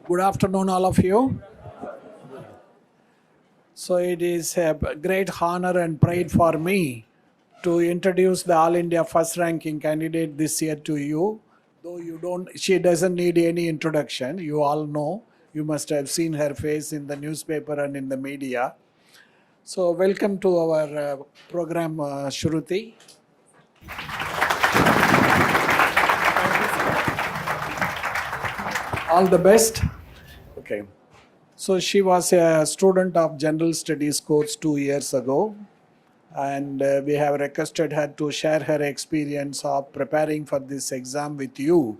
Good afternoon, all of you. So it is a great honor and pride for me to introduce the All India first ranking candidate this year to you. Though she doesn't need any introduction. You all know. You must have seen her face in the newspaper and in the media. So welcome to our program, Shruti. All the best. Okay. So she was a student of General Studies course 2 years ago, and we have requested her to share her experience of preparing for this exam with you,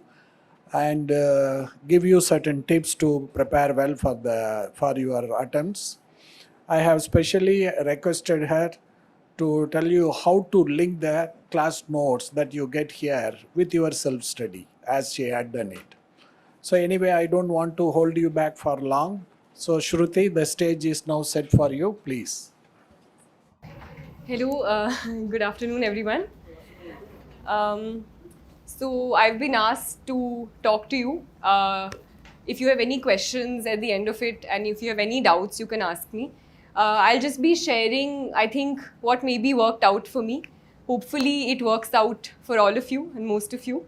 and give you certain tips to prepare well for your attempts. I have specially requested her to tell you how to link the class notes that you get here with your self-study, as she had done it. So anyway, I don't want to hold you back for long. So Shruti, the stage is now set for you, please. Hello, good afternoon, everyone. So I've been asked to talk to you. If you have any questions at the end of it, and if you have any doubts, you can ask me. I'll just be sharing, I think, what maybe worked out for me. Hopefully, it works out for all of you and most of you.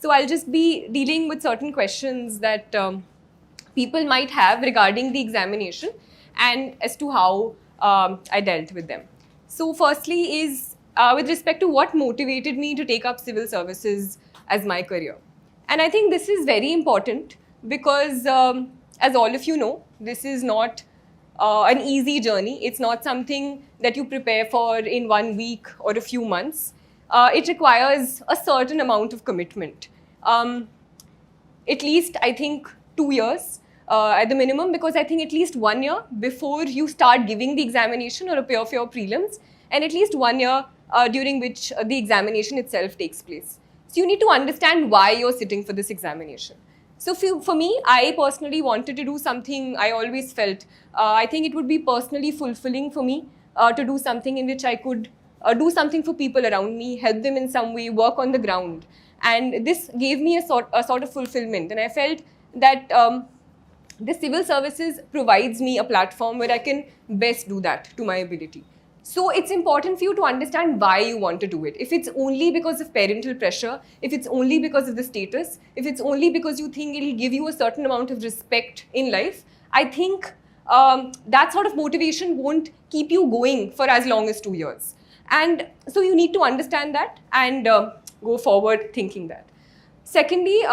So I'll just be dealing with certain questions that people might have regarding the examination and as to how I dealt with them. So firstly is with respect to what motivated me to take up civil services as my career. And I think this is very important because as all of you know, this is not an easy journey. It's not something that you prepare for in 1 week or a few months. It requires a certain amount of commitment. At least, I think, 2 years at the minimum, because I think at least 1 year before you start giving the examination or appear for your prelims, and at least 1 year during which the examination itself takes place. So you need to understand why you're sitting for this examination. So for me, I personally wanted to do something I always felt. I think it would be personally fulfilling for me to do something in which I could do something for people around me, help them in some way, work on the ground. And this gave me a sort of fulfillment. And I felt that the civil services provides me a platform where I can best do that to my ability. So it's important for you to understand why you want to do it. If it's only because of parental pressure, if it's only because of the status, if it's only because you think it'll give you a certain amount of respect in life, I think that sort of motivation won't keep you going for as long as 2 years. And so you need to understand that and go forward thinking that. Secondly,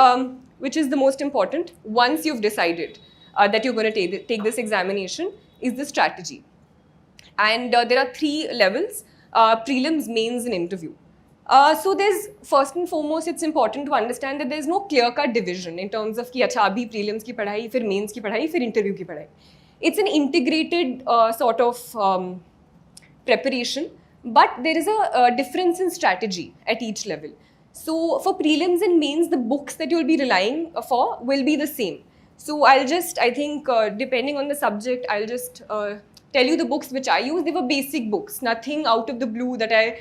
which is the most important, once you've decided that you're going to take this examination, is the strategy. And there are 3 levels, prelims, mains, and interview. So there's, first and foremost, it's important to understand that there's no clear-cut division in terms of कि अच्छा अभी prelims की पढ़ाई, फिर mains की पढ़ाई, फिर interview की पढ़ाई. It's an integrated sort of preparation, but there is a difference in strategy at each level. So for prelims and mains, the books that you'll be relying for will be the same. So I'll just, I think, depending on the subject, I'll just tell you the books which I use. They were basic books, nothing out of the blue that I,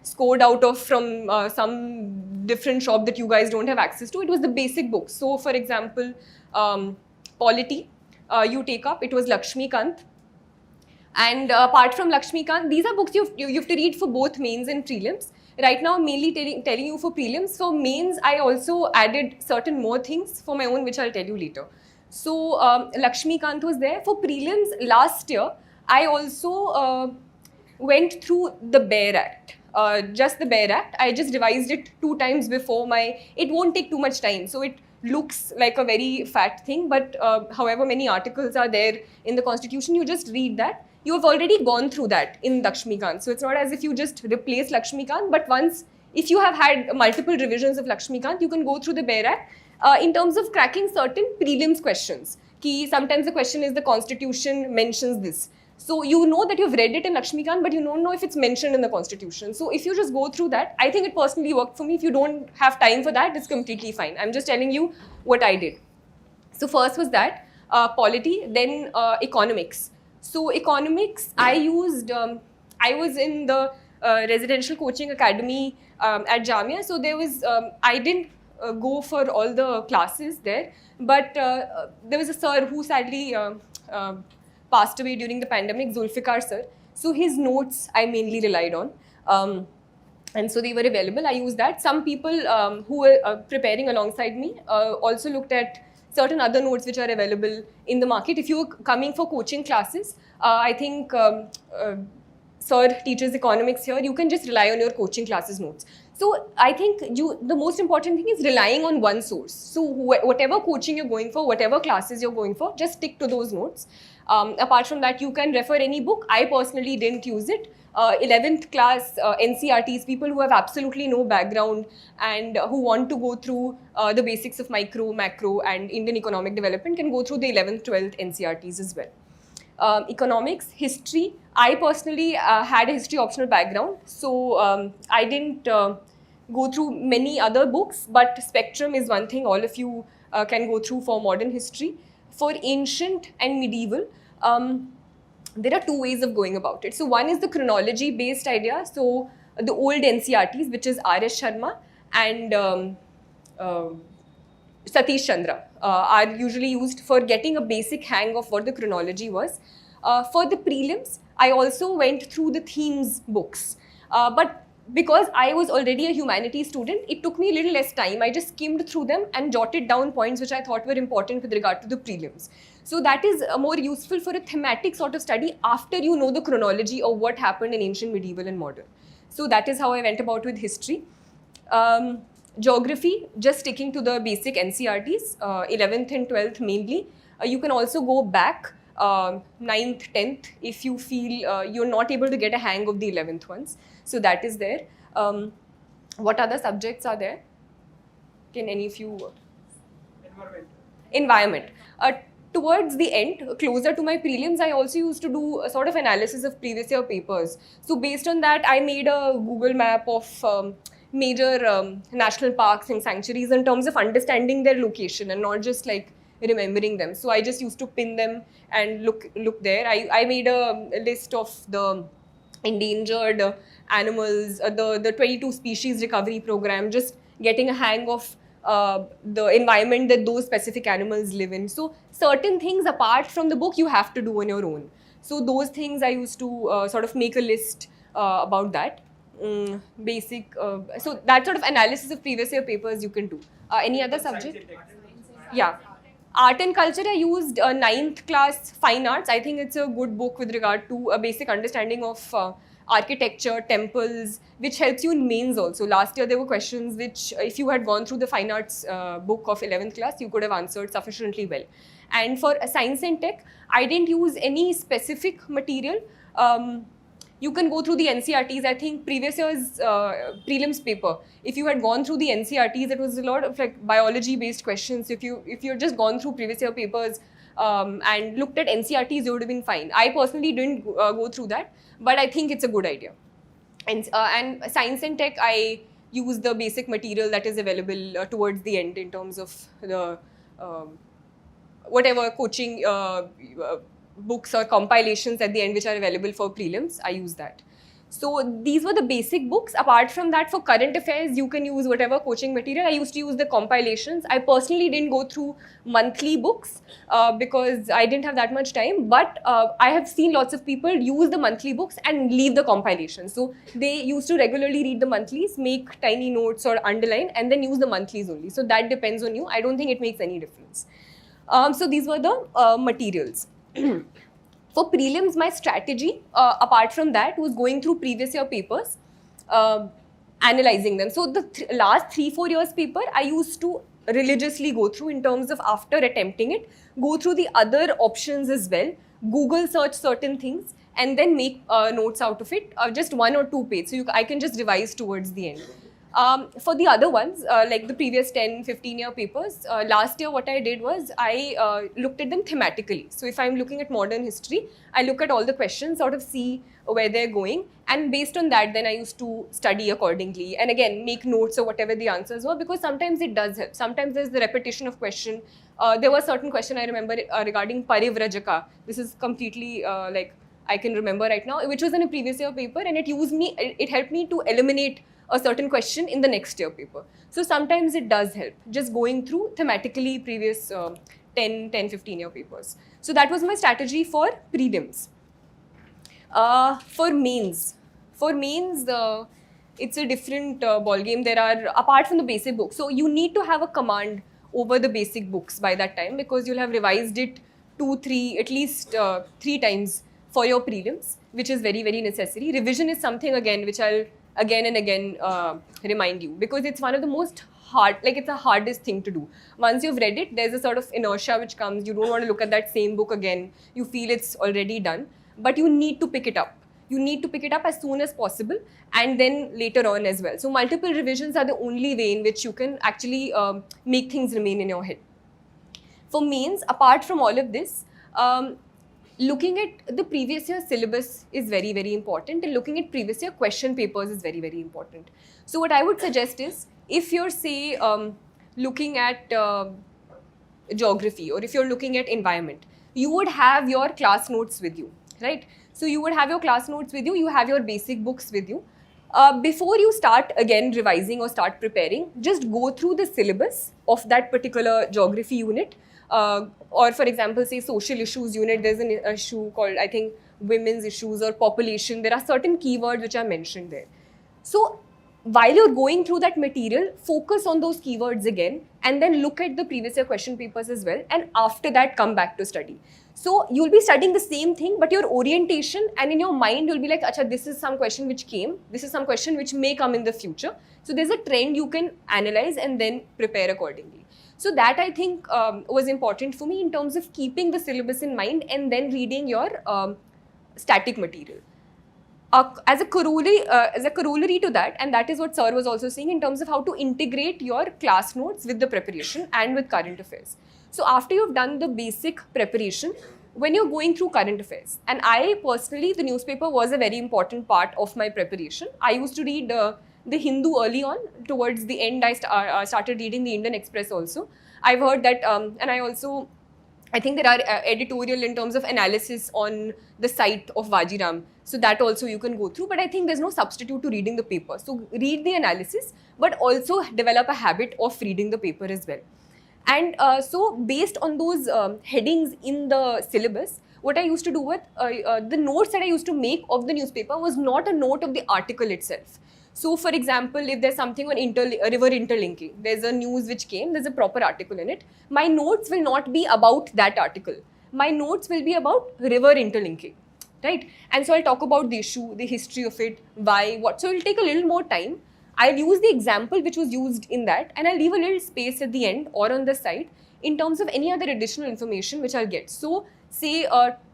scored out of from some different shop that you guys don't have access to. It was the basic books. So for example, polity, you take up, it was Lakshmikant. And apart from Lakshmikant, these are books you have to read for both mains and prelims. Right now, I'm mainly telling you for prelims. For mains, I also added certain more things for my own, which I'll tell you later. So Lakshmikant was there. For prelims last year, I also went through the BARE Act. Just the BARE Act. I just revised it 2 times before it won't take too much time. So it looks like a very fat thing, but however many articles are there in the constitution, you just read that. You have already gone through that in Lakshmikant. So it's not as if you just replace Lakshmikant, but if you have had multiple revisions of Lakshmikant, you can go through the BARE Act in terms of cracking certain prelims questions. Sometimes the question is the constitution mentions this. So you know that you've read it in Lakshmikant, but you don't know if it's mentioned in the constitution. So if you just go through that, I think it personally worked for me. If you don't have time for that, it's completely fine. I'm just telling you what I did. So first was that, polity, then economics. So economics, I was in the residential coaching academy at Jamia. So there was, I didn't go for all the classes there. But there was a sir who sadly passed away during the pandemic, Zulfikar sir. So his notes I mainly relied on. And so they were available. I used that. Some people who were preparing alongside me also looked at certain other notes which are available in the market. If you are coming for coaching classes, I think sir teaches economics here. You can just rely on your coaching classes notes. So I think the most important thing is relying on one source. So whatever coaching you're going for, whatever classes you're going for, just stick to those notes. Apart from that, you can refer any book. I personally didn't use it. 11th class NCRTs, people who have absolutely no background and who want to go through the basics of micro, macro and Indian economic development can go through the 11th, 12th NCRTs as well. Economics, history. I personally had a history optional background, so I didn't go through many other books, but Spectrum is one thing all of you can go through for modern history. For ancient and medieval, there are two ways of going about it. So one is the chronology based idea. So the old NCRTs, which is R.S. Sharma and Satish Chandra, are usually used for getting a basic hang of what the chronology was. For the prelims, I also went through the themes books. But because I was already a humanities student, it took me a little less time. I just skimmed through them and jotted down points which I thought were important with regard to the prelims. So that is more useful for a thematic sort of study after you know the chronology of what happened in ancient, medieval and modern. So that is how I went about with history. Geography, just sticking to the basic NCRTs, 11th and 12th mainly. You can also go back 9th, 10th if you feel you're not able to get a hang of the 11th ones. So that is there. What other subjects are there? Can any of you? Environment. Towards the end, closer to my prelims, I also used to do a sort of analysis of previous year papers. So based on that, I made a Google map of major national parks and sanctuaries in terms of understanding their location and not just like remembering them. So I just used to pin them and look there. I made a list of the endangered animals, the 22 species recovery program, just getting a hang of the environment that those specific animals live in. So certain things apart from the book you have to do on your own. So those things I used to sort of make a list about that. Basic, so that sort of analysis of previous year papers you can do. Any other subject? Yeah. Art and culture, I used 9th class fine arts. I think it's a good book with regard to a basic understanding of architecture, temples, which helps you in mains also. Last year there were questions which if you had gone through the fine arts book of 11th class, you could have answered sufficiently well. And for science and tech, I didn't use any specific material. You can go through the NCRTs. I think previous year's prelims paper, if you had gone through the NCRTs, it was a lot of like biology based questions. If you had just gone through previous year papers and looked at NCRTs, you would have been fine. I personally didn't go through that, but I think it's a good idea. And science and tech, I use the basic material that is available towards the end in terms of the whatever coaching books or compilations at the end which are available for prelims. I use that. So these were the basic books. Apart from that, for current affairs, you can use whatever coaching material. I used to use the compilations. I personally didn't go through monthly books because I didn't have that much time. But I have seen lots of people use the monthly books and leave the compilations. So they used to regularly read the monthlies, make tiny notes or underline, and then use the monthlies only. So that depends on you. I don't think it makes any difference. So these were the materials. For prelims, my strategy, apart from that, was going through previous year papers, analyzing them. So the last 3-4 years paper, I used to religiously go through in terms of after attempting it, go through the other options as well, Google search certain things, and then make notes out of it, just 1 or 2 pages. So I can just revise towards the end. For the other ones, like the previous 10-15 year papers, last year what I did was I looked at them thematically. So if I'm looking at modern history, I look at all the questions, sort of see where they're going, and based on that then I used to study accordingly and again make notes of whatever the answers were, because sometimes it does help. Sometimes there's the repetition of question. There was a certain question I remember regarding Parivrajaka. This is completely like I can remember right now, which was in a previous year paper, and it helped me to eliminate a certain question in the next year paper. So sometimes it does help, just going through thematically previous 10-15 year papers. So that was my strategy for prelims. For mains, it's a different ball game. There are, apart from the basic books, so you need to have a command over the basic books by that time, because you'll have revised it 2-3, at least 3 times for your prelims, which is very, very necessary. Revision is something, again, which I'll again and again remind you, because it's one of the most hard, like it's the hardest thing to do. Once you've read it, there's a sort of inertia which comes. You don't want to look at that same book again. You feel it's already done, but you need to pick it up. You need to pick it up as soon as possible, and then later on as well. So multiple revisions are the only way in which you can actually make things remain in your head. For mains, apart from all of this, looking at the previous year syllabus is very, very important, and looking at previous year question papers is very, very important. So what I would suggest is, if you're, say, looking at geography, or if you're looking at environment, you would have your class notes with you, right? So you would have your class notes with you, you have your basic books with you. Before you start again revising or start preparing, just go through the syllabus of that particular geography unit. Or for example, say social issues unit, there's an issue called, I think, women's issues or population. There are certain keywords which are mentioned there. So while you're going through that material, focus on those keywords again, and then look at the previous year question papers as well, and after that come back to study. So you'll be studying the same thing, but your orientation and in your mind, you'll be like, acha, this is some question which came, this is some question which may come in the future. So there's a trend you can analyze and then prepare accordingly. So that, I think, was important for me in terms of keeping the syllabus in mind and then reading your static material. As a corollary to that, and that is what Sir was also saying in terms of how to integrate your class notes with the preparation and with current affairs. So after you've done the basic preparation, when you're going through current affairs, and I personally, the newspaper was a very important part of my preparation. I used to read the Hindu early on. Towards the end, I started reading the Indian Express also. I've heard that, and I think there are editorial in terms of analysis on the site of Vajiram. So that also you can go through, but I think there's no substitute to reading the paper. So read the analysis, but also develop a habit of reading the paper as well. And so based on those headings in the syllabus, what I used to do with the notes that I used to make of the newspaper was not a note of the article itself. So for example, if there's something on river interlinking, there's a news which came, there's a proper article in it. My notes will not be about that article. My notes will be about river interlinking, right? And so I'll talk about the issue, the history of it, why, what. So it'll take a little more time. I'll use the example which was used in that, and I'll leave a little space at the end or on the side in terms of any other additional information which I'll get. So say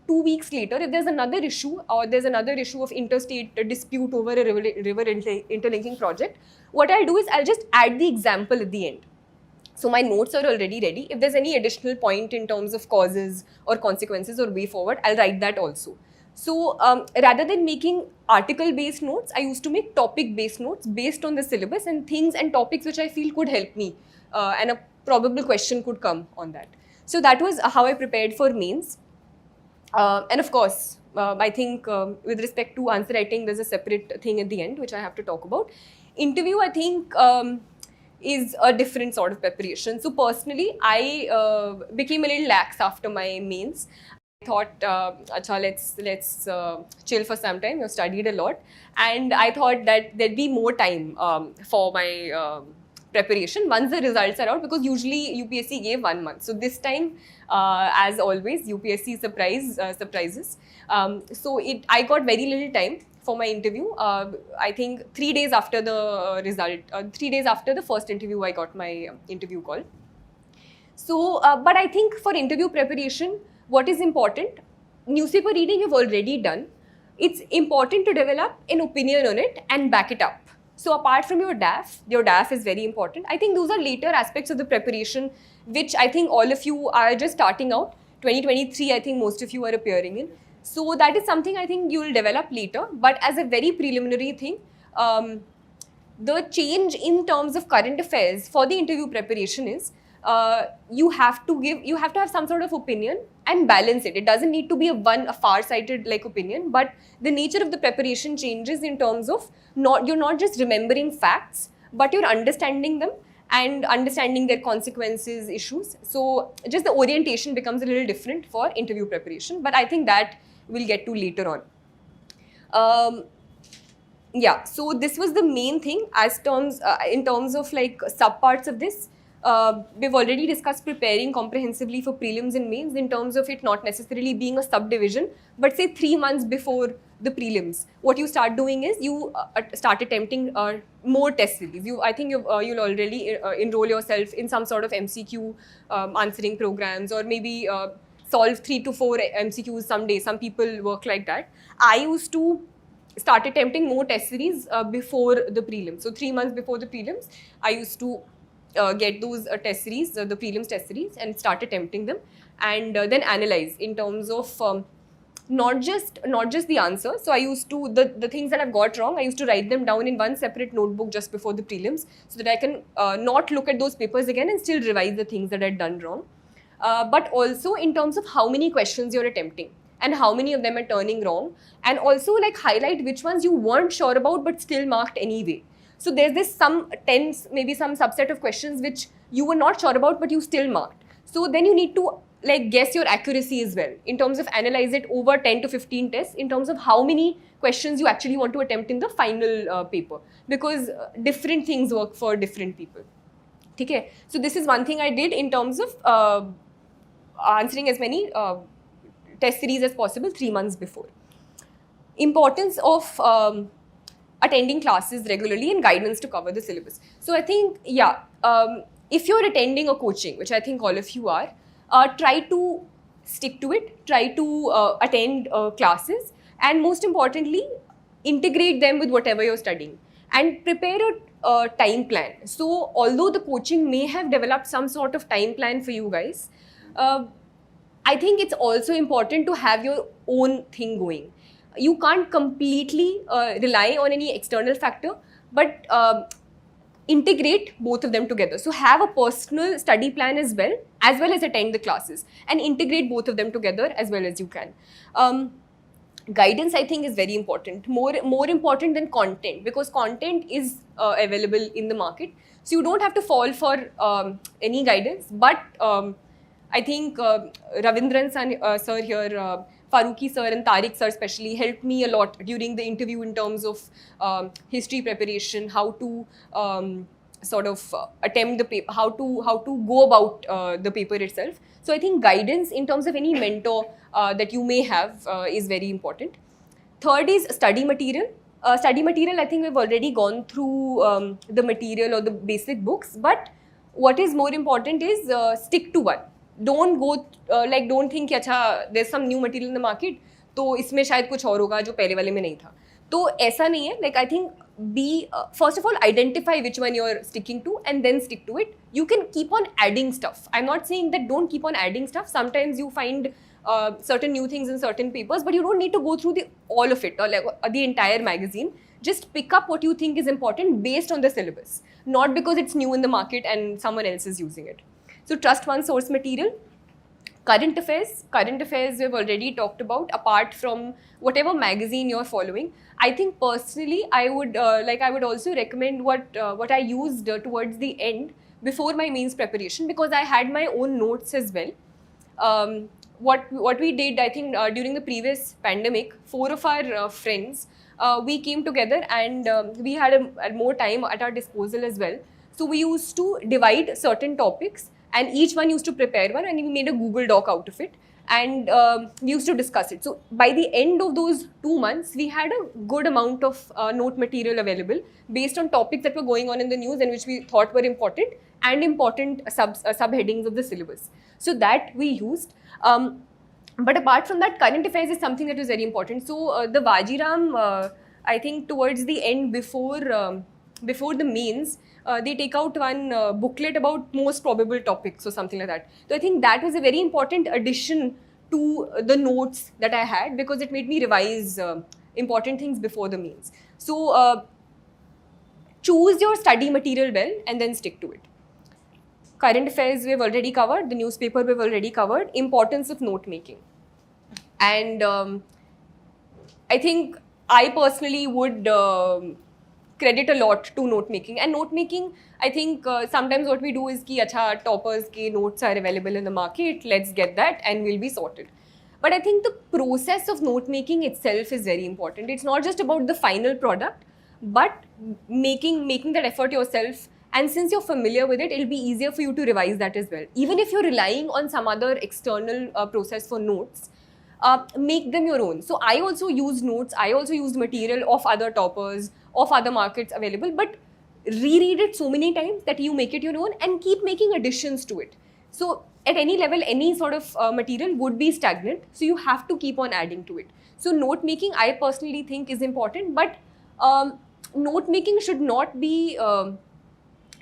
2 weeks later, if there's another issue or there's another issue of interstate dispute over a river interlinking project, what I'll do is I'll just add the example at the end. So my notes are already ready. If there's any additional point in terms of causes or consequences or way forward, I'll write that also. So rather than making article-based notes, I used to make topic-based notes based on the syllabus and things and topics which I feel could help me, and a probable question could come on that. So that was how I prepared for mains. And of course, I think with respect to answer writing, there's a separate thing at the end which I have to talk about. Interview, I think, is a different sort of preparation. So personally, I became a little lax after my mains. I thought, acha, let's chill for some time. You've studied a lot, and I thought that there'd be more time for my preparation once the results are out, because usually UPSC gave 1 month. So this time, as always, UPSC surprises. So I got very little time for my interview. I think 3 days after the result, 3 days after the first interview, I got my interview call. So, but I think for interview preparation, what is important, newspaper reading you've already done. It's important to develop an opinion on it and back it up. So apart from your DAF is very important. I think those are later aspects of the preparation, which I think all of you are just starting out. 2023, I think most of you are appearing in. So that is something I think you will develop later. But as a very preliminary thing, the change in terms of current affairs for the interview preparation is, you have to have some sort of opinion and balance it. It doesn't need to be a far-sighted like opinion, but the nature of the preparation changes in terms of you're not just remembering facts, but you're understanding them and understanding their consequences, issues. So just the orientation becomes a little different for interview preparation, but I think that we'll get to later on. Yeah, so this was the main thing in terms of like subparts of this. We've already discussed preparing comprehensively for prelims and mains in terms of it not necessarily being a subdivision, but say 3 months before the prelims, what you start doing is you start attempting more test series. I think you'll already enroll yourself in some sort of MCQ answering programs, or maybe solve 3 to 4 MCQs someday. Some people work like that. I used to start attempting more test series before the prelims. So 3 months before the prelims, I used to get those test series, the prelims test series, and start attempting them, and then analyze in terms of not just the answer. So I used to, the things that I've got wrong, I used to write them down in one separate notebook just before the prelims, so that I can not look at those papers again and still revise the things that I'd done wrong. But also in terms of how many questions you're attempting and how many of them are turning wrong, and also like highlight which ones you weren't sure about but still marked anyway. So there's this some maybe some subset of questions which you were not sure about but you still marked. So then you need to like guess your accuracy as well in terms of analyze it over 10 to 15 tests in terms of how many questions you actually want to attempt in the final paper, because different things work for different people. Okay, so this is one thing I did in terms of answering as many test series as possible 3 months before. Importance of attending classes regularly and guidance to cover the syllabus. So I think, yeah, if you're attending a coaching, which I think all of you are, try to stick to it, try to attend classes, and most importantly, integrate them with whatever you're studying and prepare a time plan. So although the coaching may have developed some sort of time plan for you guys, I think it's also important to have your own thing going. You can't completely rely on any external factor, but integrate both of them together. So have a personal study plan as well as attend the classes, and integrate both of them together as well as you can. Guidance, I think, is very important, more important than content, because content is available in the market. So you don't have to fall for any guidance, but I think Ravindran sir here, Farooqi sir and Tariq sir especially helped me a lot during the interview in terms of history preparation, how to sort of attempt the paper, how to go about the paper itself. So I think guidance in terms of any mentor that you may have is very important. Third is study material. Study material, I think we've already gone through the material or the basic books, but what is more important is stick to one. Don't go don't think कि there's some new material in the market, तो इसमें शायद कुछ और होगा जो पहले वाले में नहीं था. तो ऐसा नहीं है. I think first of all, identify which one you're sticking to and then stick to it. You can keep on adding stuff. I'm not saying that don't keep on adding stuff. Sometimes you find certain new things in certain papers, but you don't need to go through all of it or the entire magazine. Just pick up what you think is important based on the syllabus, not because it's new in the market and someone else is using it. So trust one source material. Current affairs we've already talked about. Apart from whatever magazine you're following, I think personally I would also recommend what I used towards the end before my mains preparation, because I had my own notes as well. What we did, I think during the previous pandemic, 4 of our friends, we came together and we had more time at our disposal as well. So we used to divide certain topics, and each one used to prepare one, and we made a Google Doc out of it, and we used to discuss it. So by the end of those 2 months, we had a good amount of note material available based on topics that were going on in the news and which we thought were important, and important subheadings of the syllabus. So that we used. But apart from that, current affairs is something that is very important. So the Vajiram, I think towards the end, before the mains, they take out one booklet about most probable topics or something like that. So I think that was a very important addition to the notes that I had, because it made me revise important things before the mains. So choose your study material well and then stick to it. current affairs we've already covered, the newspaper we've already covered, importance of note making. And I think I personally would credit a lot to note making. And note making, I think sometimes what we do is ki acha toppers ke notes are available in the market, let's get that and we'll be sorted. But I think the process of note making itself is very important. It's not just about the final product, but making that effort yourself. And since you're familiar with it, it'll be easier for you to revise that as well. Even if you're relying on some other external process for notes, make them your own. So I also used notes, I also used material of other toppers, of other markets available, but reread it so many times that you make it your own and keep making additions to it. So at any level, any sort of material would be stagnant. So you have to keep on adding to it. So note making, I personally think is important, but note making should not be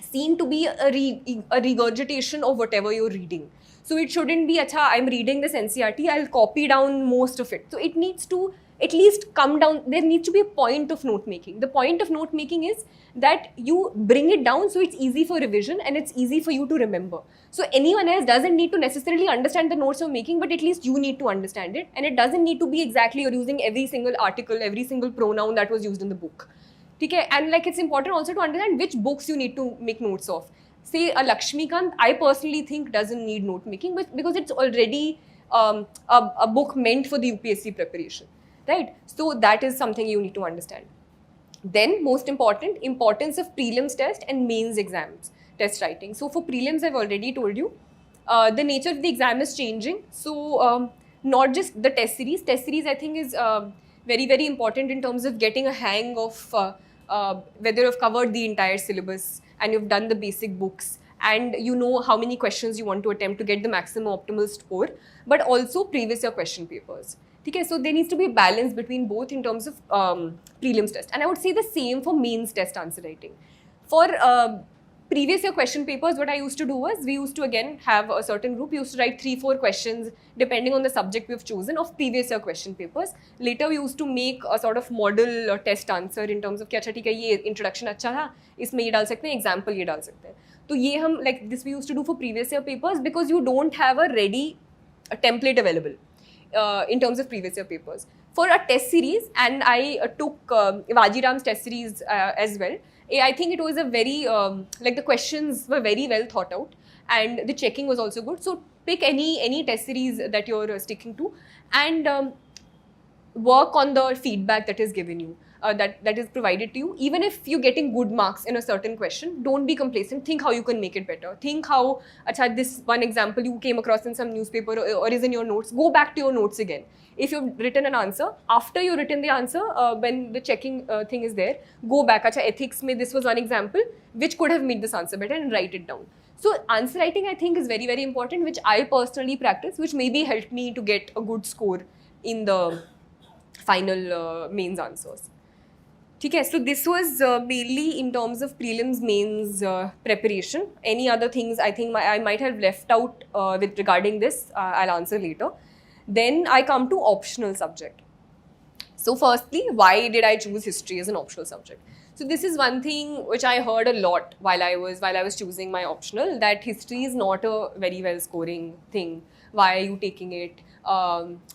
seen to be a regurgitation of whatever you're reading. So it shouldn't be, acha, I'm reading this NCERT, I'll copy down most of it. So it needs to at least come down. There needs to be a point of note making. The point of note making is that you bring it down so it's easy for revision and it's easy for you to remember. So anyone else doesn't need to necessarily understand the notes you're making, but at least you need to understand it. And it doesn't need to be exactly you're using every single article, every single pronoun that was used in the book. Okay? And like it's important also to understand which books you need to make notes of. Say a Lakshmikant, I personally think doesn't need note making, but because it's already a book meant for the UPSC preparation, right? So that is something you need to understand. Then most important, importance of prelims test and mains exams, test writing. So for prelims, I've already told you, the nature of the exam is changing. So not just the test series I think is very, very important in terms of getting a hang of whether you've covered the entire syllabus and you've done the basic books and you know how many questions you want to attempt to get the maximum optimal score, but also previous year question papers. Okay, so there needs to be a balance between both in terms of prelims test. And I would say the same for mains test answer writing. For previous year question papers, what I used to do was, we used to again have a certain group, we used to write 3-4 questions depending on the subject we've chosen of previous year question papers. Later we used to make a sort of model test answer in terms of कि अच्छा ठीक है ये introduction अच्छा था, इसमें ये डाल सकते हैं, example ये डाल सकते हैं. तो ये हम like this we used to do for previous year papers because you don't have a ready template available in terms of previous year papers. For a test series, and I took Vajiram's test series as well. I think it was a very, like the questions were very well thought out and the checking was also good. So pick any test series that you're sticking to and work on the feedback that is given you, that is provided to you. Even if you're getting good marks in a certain question, don't be complacent. Think how you can make it better. Think how, acha, this one example you came across in some newspaper or is in your notes, go back to your notes again. If you've written an answer, after you've written the answer, when the checking thing is there, go back. Acha, ethics mein this was one example which could have made this answer better and write it down. So answer writing I think is very, very important, which I personally practice, which maybe helped me to get a good score in the final mains answers. Okay, so this was mainly in terms of prelims mains preparation. Any other things I think I might have left out with regarding this, I'll answer later. Then I come to optional subject. So firstly, why did I choose history as an optional subject? So this is one thing which I heard a lot while I was choosing my optional, that history is not a very well scoring thing. Why are you taking it?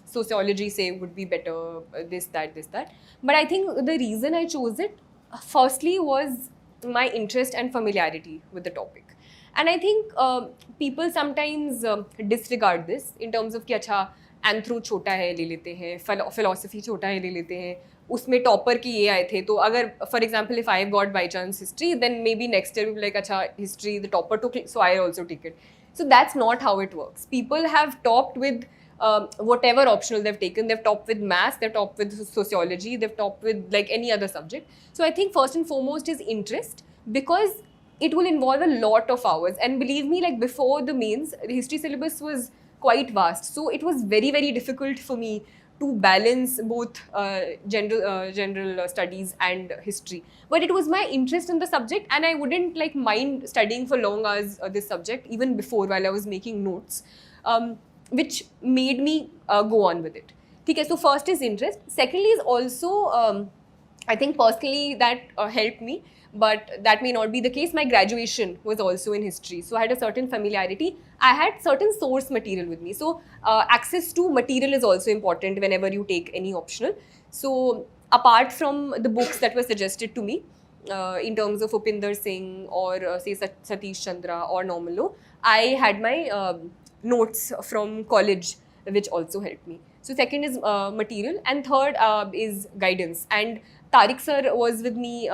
Sociology say would be better, this, that. But I think the reason I chose it, firstly, was my interest and familiarity with the topic. And I think people sometimes disregard this in terms of कि अच्छा anthro छोटा है ले लेते हैं, philosophy छोटा है ले लेते हैं, उसमें टॉपर की ये आए थे, तो अगर for example if I got by chance history then may be next year like अच्छा history the topper took so I also take it. So that's not how it works. People have topped with whatever optional they've taken. They've topped with maths, they've topped with sociology, they've topped with like any other subject. So I think first and foremost is interest, because it will involve a lot of hours. And believe me, like before the mains, the history syllabus was quite vast. So it was very, very difficult for me to balance both general studies and history. But it was my interest in the subject, and I wouldn't like mind studying for long hours this subject even before while I was making notes, which made me go on with it. Okay, so first is interest. Secondly is also, I think personally that helped me, but that may not be the case. My graduation was also in history, so I had a certain familiarity. I had certain source material with me. So access to material is also important whenever you take any optional. So apart from the books that were suggested to me, in terms of Upinder Singh or say Satish Chandra or Normal Law, I had my notes from college, which also helped me. So second is material, and third is guidance. And Tariq sir was with me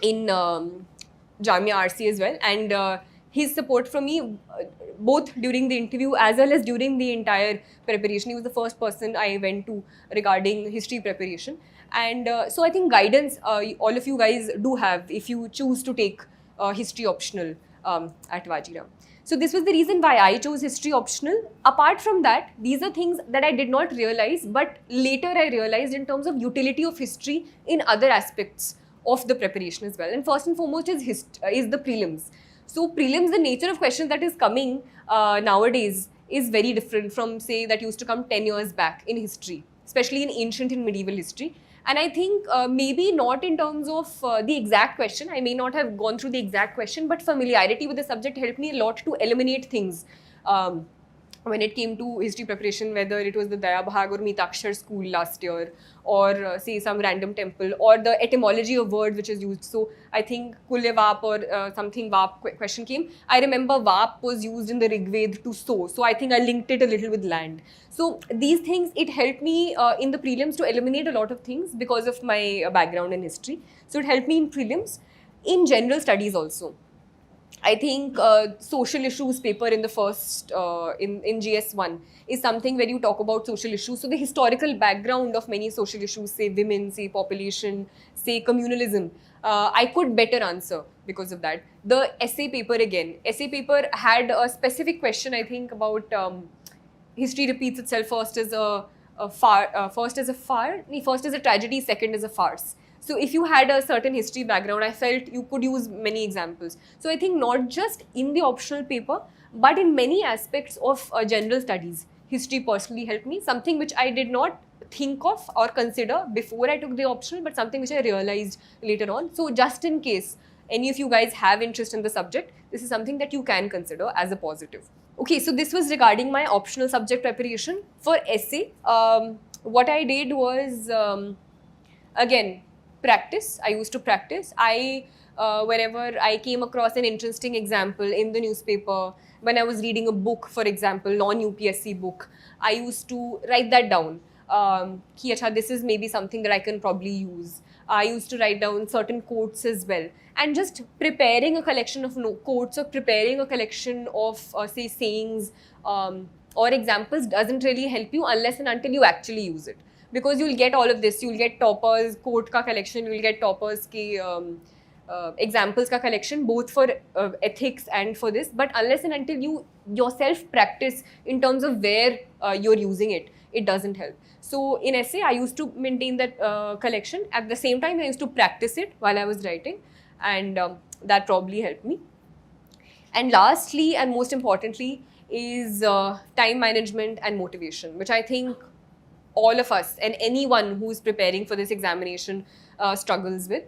in Jamia RC as well, and his support from me both during the interview as well as during the entire preparation. He was the first person I went to regarding history preparation. And so I think guidance all of you guys do have if you choose to take history optional at Vajiram. So this was the reason why I chose history optional. Apart from that, these are things that I did not realize, but later I realized in terms of utility of history in other aspects of the preparation as well. And first and foremost is the prelims. So prelims, the nature of questions that is coming nowadays is very different from, say, that used to come 10 years back in history, especially in ancient and medieval history. And I think maybe not in terms of the exact question, I may not have gone through the exact question, but familiarity with the subject helped me a lot to eliminate things. When it came to history preparation, whether it was the Daya Bhag or Mitakshar school last year, or say some random temple, or the etymology of word which is used. So I think Kulya Vap or something Vap question came. I remember Vap was used in the Rig Veda to sow. So I think I linked it a little with land. So these things, it helped me in the prelims to eliminate a lot of things because of my background in history. So it helped me in prelims, in general studies also. I think social issues paper in the first, in GS1 is something where you talk about social issues. So the historical background of many social issues, say women, say population, say communalism, I could better answer because of that. The essay paper again, essay paper had a specific question, I think, about history repeats itself. First is a tragedy, second is a farce. So if you had a certain history background, I felt you could use many examples. So I think not just in the optional paper, but in many aspects of general studies, history personally helped me, something which I did not think of or consider before I took the optional, but something which I realized later on. So just in case any of you guys have interest in the subject, this is something that you can consider as a positive. Okay, so this was regarding my optional subject preparation. For essay, what I did was, again, practice. I used to practice. Whenever I came across an interesting example in the newspaper, when I was reading a book, for example, non-UPSC book, I used to write that down. Ki, acha, this is maybe something that I can probably use. I used to write down certain quotes as well. And just preparing a collection of quotes or preparing a collection of, say, sayings or examples doesn't really help you unless and until you actually use it. Because you'll get all of this, you'll get toppers, quote ka collection, you'll get toppers ki examples ka collection, both for ethics and for this. But unless and until you yourself practice in terms of where you're using it, it doesn't help. So in essay, I used to maintain that collection. At the same time, I used to practice it while I was writing, and that probably helped me. And lastly, and most importantly, is time management and motivation, which I think all of us and anyone who's preparing for this examination struggles with,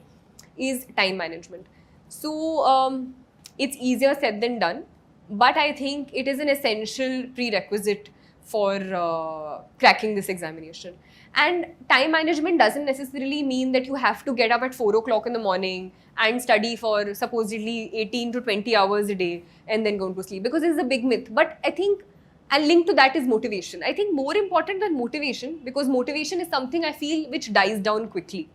is time management. So it's easier said than done, but I think it is an essential prerequisite for cracking this examination. And time management doesn't necessarily mean that you have to get up at 4 o'clock in the morning and study for supposedly 18 to 20 hours a day and then go to sleep, because it's a big myth. But I think, and linked to that is motivation. I think more important than motivation, because motivation is something I feel which dies down quickly.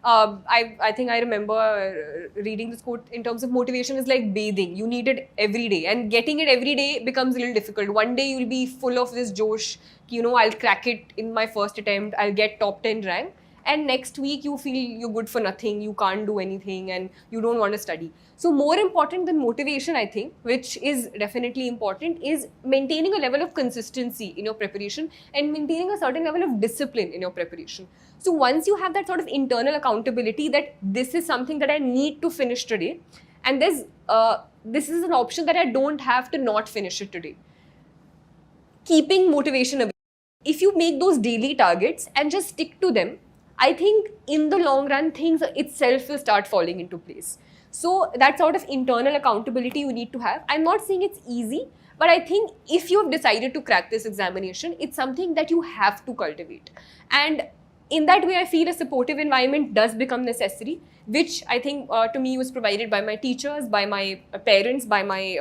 I think I remember reading this quote in terms of motivation is like bathing. You need it every day, and getting it every day becomes a little difficult. One day you'll be full of this josh, you know, I'll crack it in my first attempt, I'll get top 10 rank. And next week you feel you're good for nothing, you can't do anything and you don't want to study. So more important than motivation, I think, which is definitely important, is maintaining a level of consistency in your preparation and maintaining a certain level of discipline in your preparation. So once you have that sort of internal accountability that this is something that I need to finish today, and this is an option that I don't have to not finish it today. Keeping motivation away. If you make those daily targets and just stick to them, I think in the long run, things itself will start falling into place. So that sort of internal accountability you need to have. I'm not saying it's easy, but I think if you've decided to crack this examination, it's something that you have to cultivate. And in that way, I feel a supportive environment does become necessary, which I think to me was provided by my teachers, by my parents, by my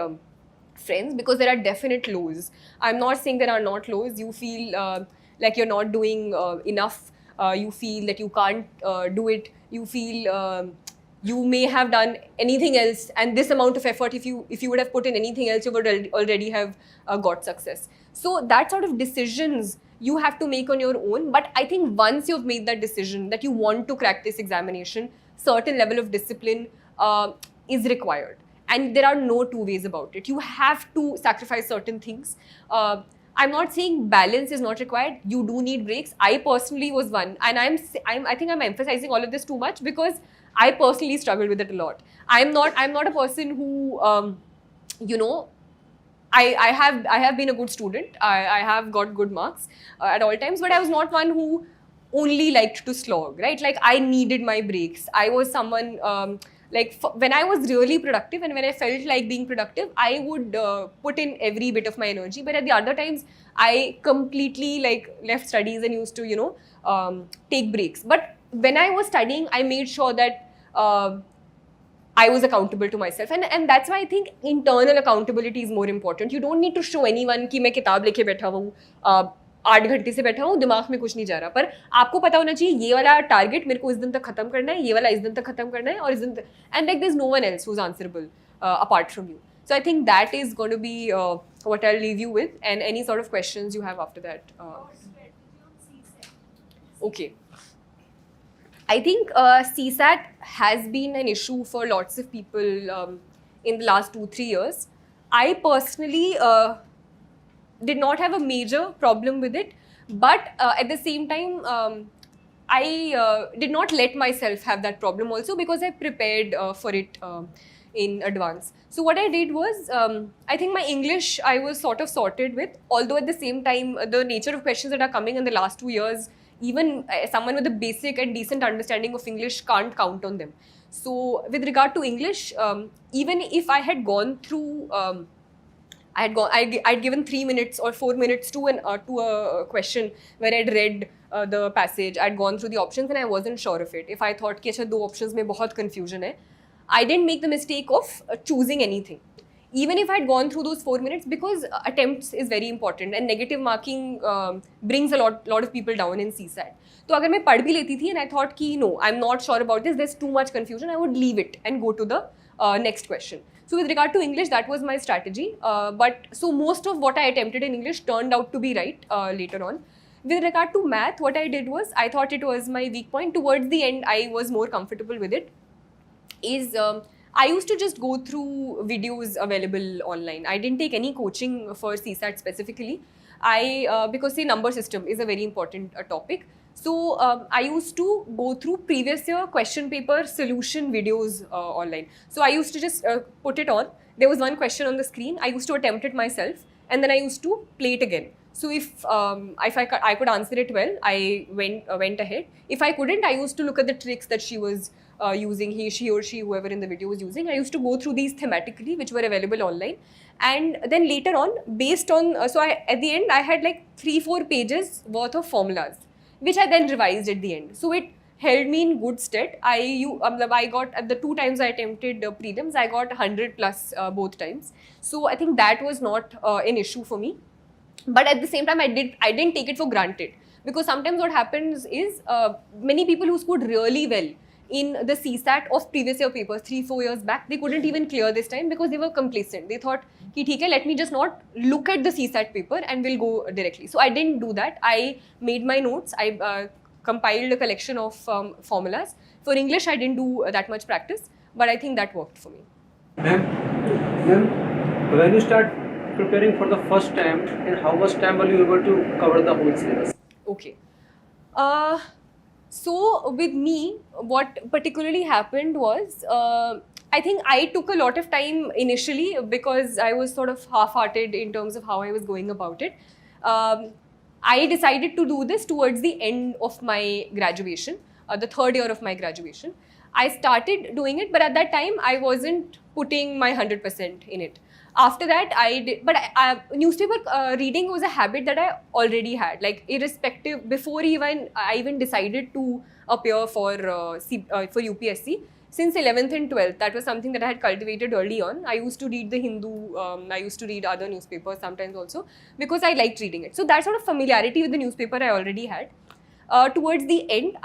friends, because there are definite lows. I'm not saying there are not lows. You feel like you're not doing enough. You feel that you can't do it. You feel you may have done anything else, and this amount of effort, if you would have put in anything else, you would already have got success. So that sort of decisions you have to make on your own. But I think once you've made that decision that you want to crack this examination, certain level of discipline is required. And there are no two ways about it. You have to sacrifice certain things. I'm not saying balance is not required. You do need breaks. I personally was one, and I think I'm emphasizing all of this too much because I personally struggled with it a lot. I'm not a person who, you know, I have been a good student. I have got good marks at all times, but I was not one who only liked to slog, right? Like I needed my breaks. I was someone when I was really productive and when I felt like being productive, I would put in every bit of my energy. But at the other times, I completely left studies and used to take breaks. But when I was studying, I made sure that I was accountable to myself, and that's why I think internal accountability is more important. You don't need to show anyone कि मैं किताब लेके बैठा हूँ 8 घंटे से बैठा हूँ, दिमाग में कुछ नहीं जा रहा, पर आपको पता होना चाहिए ये वाला टारगेट मेरे को इस दिन तक खत्म करना है, ये वाला इस दिन तक खत्म करना है, और इस दिन and like there's no one else who's answerable apart from you. So I think that is going to be what I'll leave you with, and any sort of questions you have after that. Okay. I think CSAT has been an issue for lots of people in the last 2-3 years. I personally did not have a major problem with it, but at the same time, I did not let myself have that problem also because I prepared for it in advance. So what I did was, I think my English I was sort of sorted with, although at the same time, the nature of questions that are coming in the last 2 years, even someone with a basic and decent understanding of English can't count on them. So with regard to English, even if I had gone through, I'd given 3 minutes or 4 minutes to a question where I'd read the passage, I'd gone through the options and I wasn't sure of it. If I thought कि अच्छा 2 options में बहुत confusion है, I didn't make the mistake of choosing anything. Even if I had gone through those 4 minutes, because attempts is very important and negative marking brings a lot of people down in CSAT. So अगर मैं पढ़ भी लेती थी and I thought कि no, I'm not sure about this, there's too much confusion, I would leave it and go to the next question. So with regard to English, that was my strategy. But so most of what I attempted in English turned out to be right later on. With regard to math, what I did was, I thought it was my weak point. Towards the end, I was more comfortable with it. I used to just go through videos available online. I didn't take any coaching for CSAT specifically. Because the number system is a very important topic. So I used to go through previous year question paper solution videos online. So I used to just put it on. There was one question on the screen. I used to attempt it myself, and then I used to play it again. So if I could answer it well, I went ahead. If I couldn't, I used to look at the tricks that she was using, she or she, whoever in the video was using. I used to go through these thematically, which were available online. And then later on, based on, at the end, I had like 3-4 pages worth of formulas, which I then revised at the end. So it held me in good stead. I got, at the 2 times I attempted prelims, I got 100 plus both times. So I think that was not an issue for me. But at the same time, I didn't take it for granted, because sometimes what happens is many people who scored really well in the CSAT of previous year papers 3-4 years back, they couldn't even clear this time because they were complacent. They thought, ki theek hai, let me just not look at the CSAT paper and we'll go directly. So I didn't do that. I made my notes. I compiled a collection of formulas. For English, I didn't do that much practice, but I think that worked for me. Ma'am, when you start preparing for the first time, in how much time were you able to cover the whole syllabus? Okay. So with me, what particularly happened was, I think I took a lot of time initially because I was sort of half-hearted in terms of how I was going about it. I decided to do this towards the end of my graduation, the third year of my graduation. I started doing it, but at that time I wasn't putting my 100% in it. After that, I did, but newspaper reading was a habit that I already had. Like irrespective, before I even decided to appear for UPSC. Since 11th and 12th, that was something that I had cultivated early on. I used to read the Hindu, I used to read other newspapers sometimes also because I liked reading it. So that sort of familiarity with the newspaper I already had. Towards the end,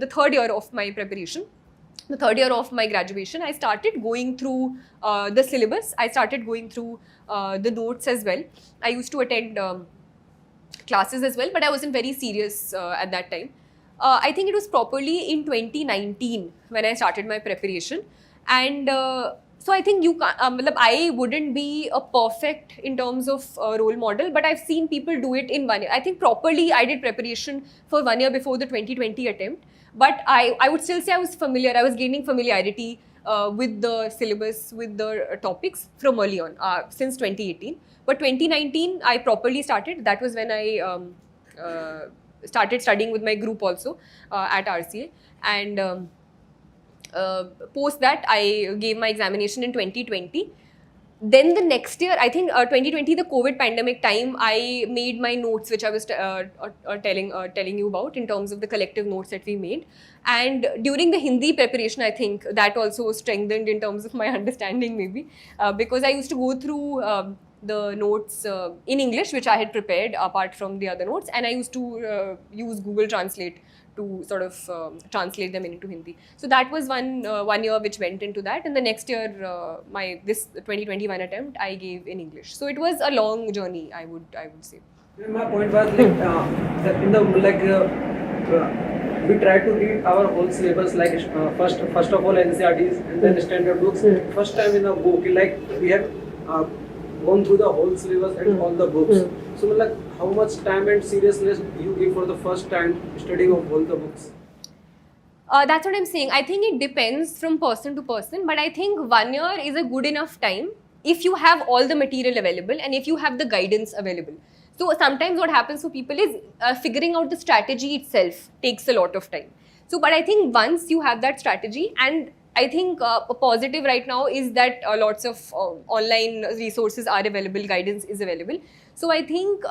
the third year of my preparation, the third year of my graduation, I started going through the syllabus. I started going through the notes as well. I used to attend classes as well, but I wasn't very serious at that time. I think it was properly in 2019 when I started my preparation. And so I think I wouldn't be a perfect in terms of role model, but I've seen people do it in 1 year. I think properly I did preparation for 1 year before the 2020 attempt. But I would still say I was familiar. I was gaining familiarity with the syllabus, with the topics from early on, since 2018. But 2019, I properly started. That was when I started studying with my group also at RCA. And post that, I gave my examination in 2020. Then the next year, I think 2020, the COVID pandemic time, I made my notes, which I was telling you about in terms of the collective notes that we made. And during the Hindi preparation, I think that also was strengthened in terms of my understanding maybe, because I used to go through the notes in English, which I had prepared apart from the other notes, and I used to use Google Translate to sort of translate them into Hindi. So that was one year which went into that, and the next year, this 2021 attempt, I gave in English. So it was a long journey, I would say. My point was we try to read our whole syllabus, like first of all NCERTs and then standard books. First time in a book, like we have gone through the whole syllabus and all the books. So like how much time and seriousness you give for the first time studying of all the books? That's what I'm saying. I think it depends from person to person, but I think 1 year is a good enough time if you have all the material available and if you have the guidance available. So sometimes what happens for people is figuring out the strategy itself takes a lot of time. So, but I think once you have that strategy, and I think a positive right now is that lots of online resources are available, guidance is available. So I think,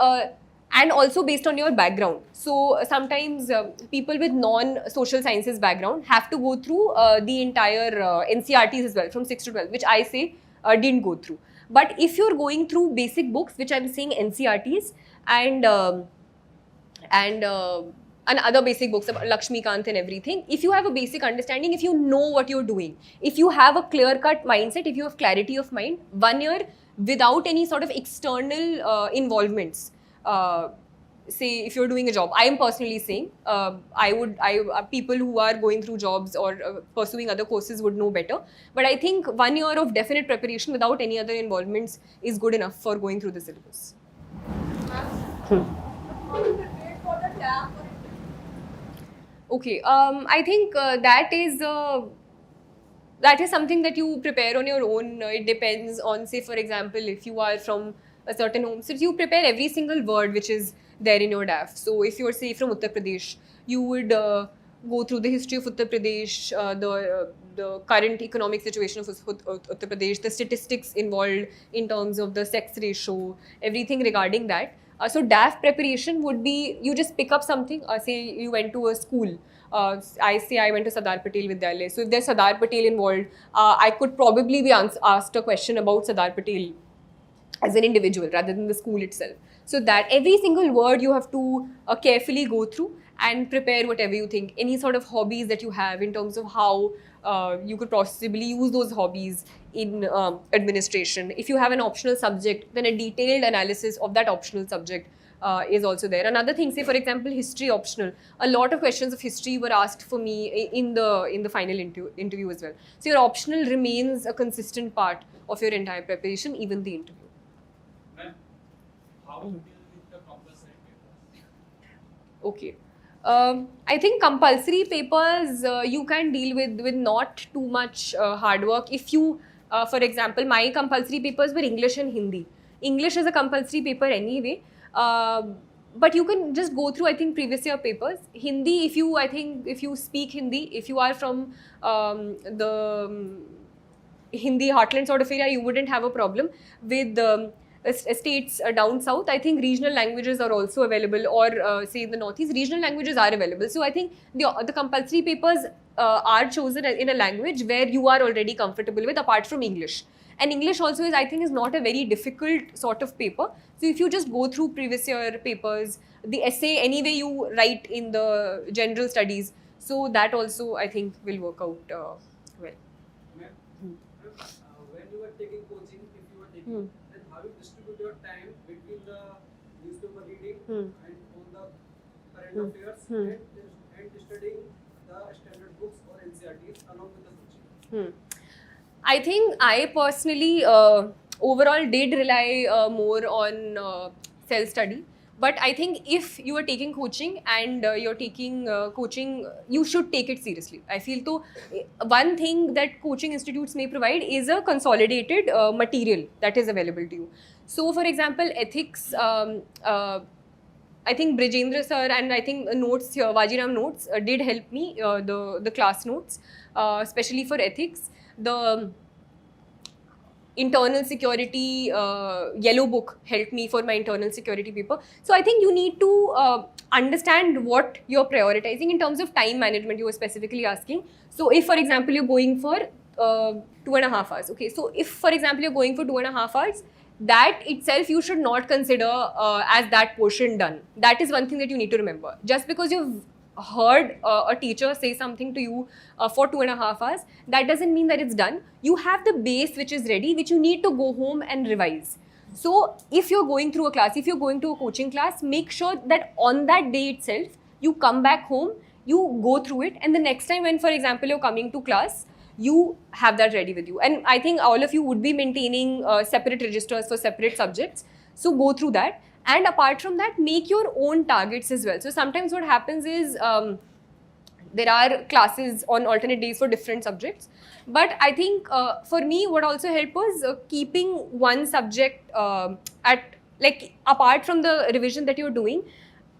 and also based on your background. So sometimes people with non-social sciences background have to go through the entire NCERTs as well from 6 to 12, which I say didn't go through. But if you're going through basic books, which I'm saying NCERTs and other basic books about Lakshmikant and everything, if you have a basic understanding, if you know what you're doing, if you have a clear-cut mindset, if you have clarity of mind, 1 year without any sort of external involvements, say if you're doing a job, I am personally saying, people who are going through jobs or pursuing other courses would know better. But I think 1 year of definite preparation without any other involvements is good enough for going through the syllabus. Okay, I think that is something that you prepare on your own. It depends on, say, for example, if you are from a certain home, so you prepare every single word which is there in your DAF. So if you're, say, from Uttar Pradesh, you would go through the history of Uttar Pradesh, the current economic situation of Uttar Pradesh, the statistics involved in terms of the sex ratio, everything regarding that. So DAF preparation would be, you just pick up something, say you went to a school, I went to Sardar Patel Vidyalaya. So if there's Sardar Patel involved, I could probably be asked a question about Sardar Patel as an individual rather than the school itself. So that every single word you have to carefully go through and prepare whatever you think. Any sort of hobbies that you have in terms of how you could possibly use those hobbies in administration. If you have an optional subject, then a detailed analysis of that optional subject is also there. Another thing, say for example, history optional. A lot of questions of history were asked for me in the final interview as well. So your optional remains a consistent part of your entire preparation, even the interview. How do you deal with the compulsory papers? Okay. I think compulsory papers you can deal with not too much hard work. If you, for example, my compulsory papers were English and Hindi. English is a compulsory paper anyway, but you can just go through, I think, previous year papers. Hindi, if you speak Hindi, if you are from the Hindi heartland sort of area, you wouldn't have a problem with states down south. I think regional languages are also available, or say in the northeast, regional languages are available. So I think the compulsory papers are chosen in a language where you are already comfortable with, apart from English. And English also is, I think, is not a very difficult sort of paper. So if you just go through previous year papers, the essay anyway you write in the general studies, so that also I think will work out well. Ma'am, when you were taking coaching, if you were taking, then how you distribute your time between the newspaper reading and on the current affairs and studying the standard books or NCRTs along with the coaching? I think I personally overall did rely more on self-study. But I think if you are taking coaching and you're taking coaching, you should take it seriously. I feel though, one thing that coaching institutes may provide is a consolidated material that is available to you. So for example, ethics, I think Brijendra sir and I think notes here, Vajiram notes did help me, the class notes, especially for ethics. The internal security yellow book helped me for my internal security paper. So I think you need to understand what you're prioritizing in terms of time management. You were specifically asking. So if, for example, you're going for 2.5 hours, okay. So if, for example, you're going for 2.5 hours, that itself you should not consider as that portion done. That is one thing that you need to remember. Just because you've heard a teacher say something to you for 2.5 hours, that doesn't mean that it's done. You have the base which is ready, which you need to go home and revise. So if you're going through a class, if you're going to a coaching class, make sure that on that day itself, you come back home, you go through it, and the next time when, for example, you're coming to class, you have that ready with you. And I think all of you would be maintaining separate registers for separate subjects. So go through that. And apart from that, make your own targets as well. So sometimes what happens is there are classes on alternate days for different subjects. But I think for me, what also helped was keeping one subject apart from the revision that you're doing,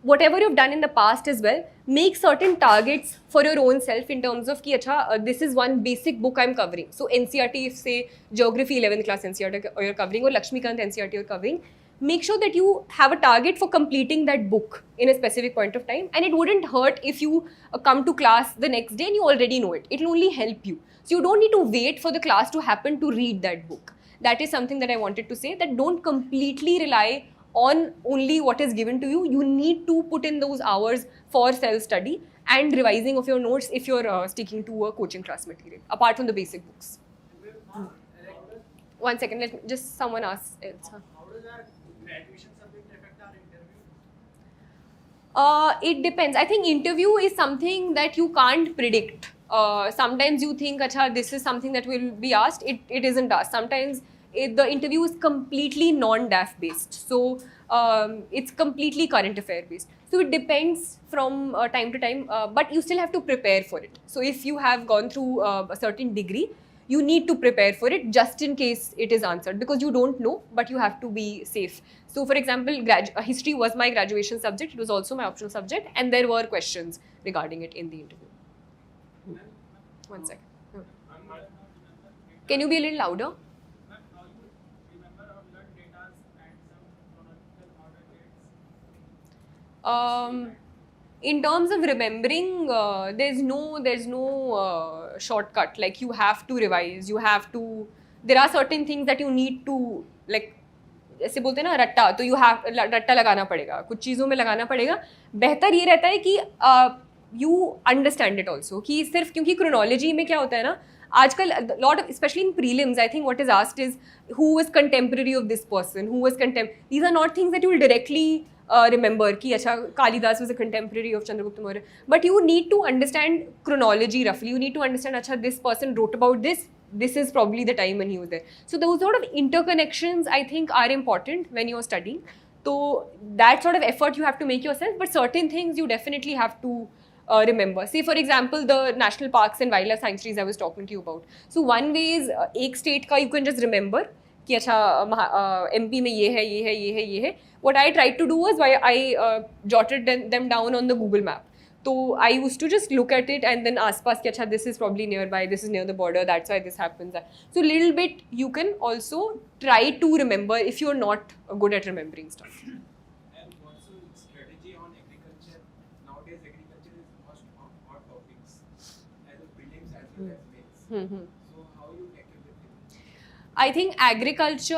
whatever you've done in the past as well, make certain targets for your own self in terms of ki, this is one basic book I'm covering. So NCRT, if say Geography 11th class NCRT you're covering, or Lakshmikant NCRT you're covering, make sure that you have a target for completing that book in a specific point of time. And it wouldn't hurt if you come to class the next day and you already know it. It will only help you. So you don't need to wait for the class to happen to read that book. That is something that I wanted to say, that don't completely rely on only what is given to you. You need to put in those hours for self-study and revising of your notes if you're sticking to a coaching class material, apart from the basic books. 1 second, let me just someone ask. How does our graduation subject affect our interview? It depends. I think interview is something that you can't predict. Sometimes you think, acha, this is something that will be asked. It isn't asked. Sometimes the interview is completely non-DAF based. So it's completely current affair based. So it depends from time to time, but you still have to prepare for it. So if you have gone through a certain degree, you need to prepare for it just in case it is answered, because you don't know, but you have to be safe. So for example, history was my graduation subject. It was also my optional subject, and there were questions regarding it in the interview. 1 second. Can you be a little louder? Ma'am, how you remember or learn data and some chronological order dates? In terms of remembering, there's no shortcut. Like, you have to revise. There are certain things that you need to, like, ऐसे बोलते हैं ना रट्टा, तो रट्टा लगाना पड़ेगा, कुछ चीज़ों में लगाना पड़ेगा. बेहतर ये रहता है कि you understand it also, कि सिर्फ क्योंकि chronology में क्या होता है ना, आजकल lot of, especially in prelims, I think what is asked is who was contemporary of this person, who was these are not things that you will directly remember कि अच्छा Kalidas was a contemporary of Chandragupta Maurya, but you need to understand chronology roughly. You need to understand अच्छा this person wrote about this is probably the time when he was there. So those sort of interconnections I think are important when you're studying. So that sort of effort you have to make yourself, but certain things you definitely have to remember. Say for example, the national parks and wildlife sanctuaries I was talking to you about. So one way is एक state का you can just remember कि अच्छा MP में ये है ये है ये है ये है. What I tried to do was I jotted them down on the Google map. So I used to just look at it and then ask कि अच्छा this is probably nearby, this is near the border, that's why this happens. So little bit you can also try to remember if you're not good at remembering stuff. And what's your strategy on agriculture? Nowadays, agriculture is most hot topics as a prelims as well as mains. So how you tackle with it? I think agriculture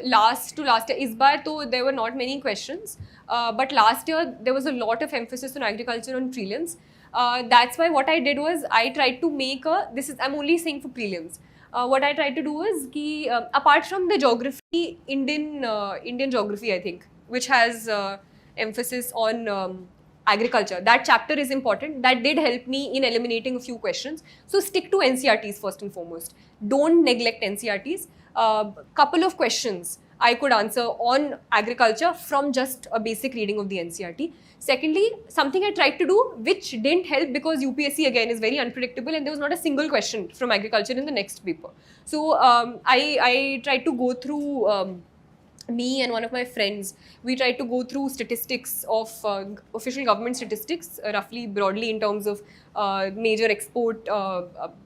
last year, इस बार तो there were not many questions, but last year there was a lot of emphasis on agriculture on prelims. That's why what I did was I tried to make I'm only saying for prelims. What I tried to do is कि apart from the geography, Indian geography I think, which has emphasis on agriculture. That chapter is important. That did help me in eliminating a few questions. So stick to NCRTs first and foremost. Don't neglect NCRTs. Couple of questions I could answer on agriculture from just a basic reading of the NCRT. Secondly, something I tried to do which didn't help because UPSC again is very unpredictable and there was not a single question from agriculture in the next paper. So I tried to go through me and one of my friends, we tried to go through statistics of official government statistics, roughly broadly in terms of major export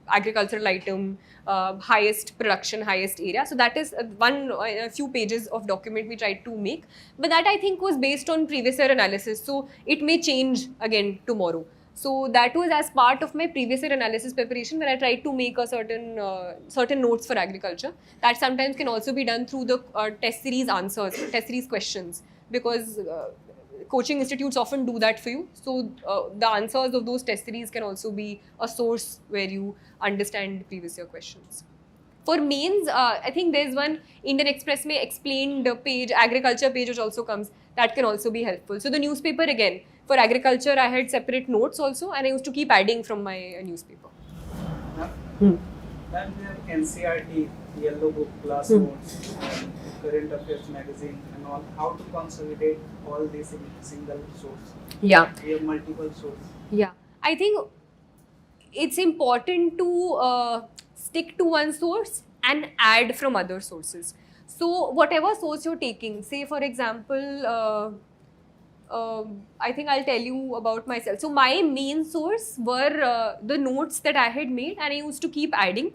agricultural item, highest production, highest area. So that is a few pages of document we tried to make. But that I think was based on previous year analysis. So it may change again tomorrow. So that was as part of my previous year analysis preparation where I tried to make a certain notes for agriculture. That sometimes can also be done through the test series answers, test series questions, because coaching institutes often do that for you. So the answers of those test series can also be a source where you understand previous year questions. For mains, I think there's one Indian Express may explained page, agriculture page which also comes. That can also be helpful. So the newspaper again, for agriculture I had separate notes also and I used to keep adding from my newspaper. Then we have NCRT, Yellow Book, Class Notes, and Current Affairs magazine and all. How to consolidate all these in single source? Yeah. We have multiple sources. Yeah. I think it's important to stick to one source and add from other sources. So whatever source you're taking, say for example, I think I'll tell you about myself. So my main source were the notes that I had made and I used to keep adding.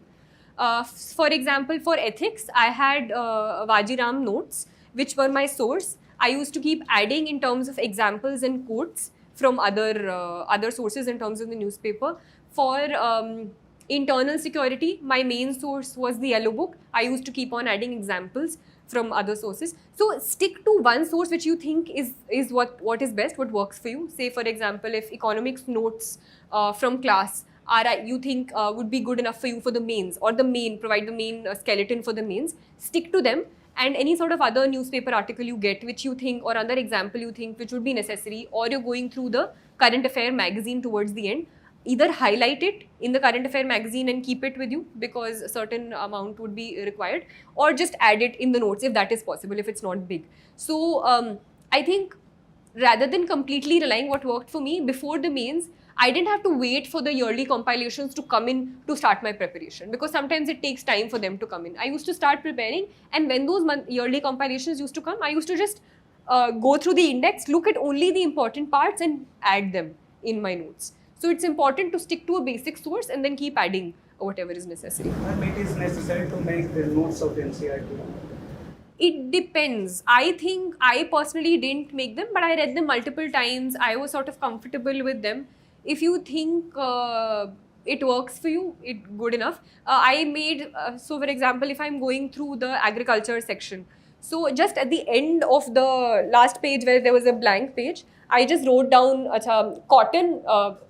For example, for ethics, I had Vajiram notes, which were my source. I used to keep adding in terms of examples and quotes from other sources in terms of the newspaper. For internal security, my main source was the Yellow Book. I used to keep on adding examples from other sources. So stick to one source which you think is what is best, what works for you. Say for example, if economics notes from class you think would be good enough for you for the mains, or the main, provide the main skeleton for the mains, stick to them. And any sort of other newspaper article you get which you think, or other example you think which would be necessary, or you're going through the current affair magazine towards the end, either highlight it in the current affair magazine and keep it with you because a certain amount would be required, or just add it in the notes if that is possible, if it's not big. So I think rather than completely relying what worked for me before the mains, I didn't have to wait for the yearly compilations to come in to start my preparation, because sometimes it takes time for them to come in. I used to start preparing, and when those yearly compilations used to come, I used to just go through the index, look at only the important parts and add them in my notes. So it's important to stick to a basic source and then keep adding whatever is necessary. And it is necessary to make the notes of NCRT. It depends. I think I personally didn't make them, but I read them multiple times. I was sort of comfortable with them. If you think it works for you, it's good enough. I made, so for example, if I'm going through the agriculture section, so just at the end of the last page where there was a blank page, I just wrote down cotton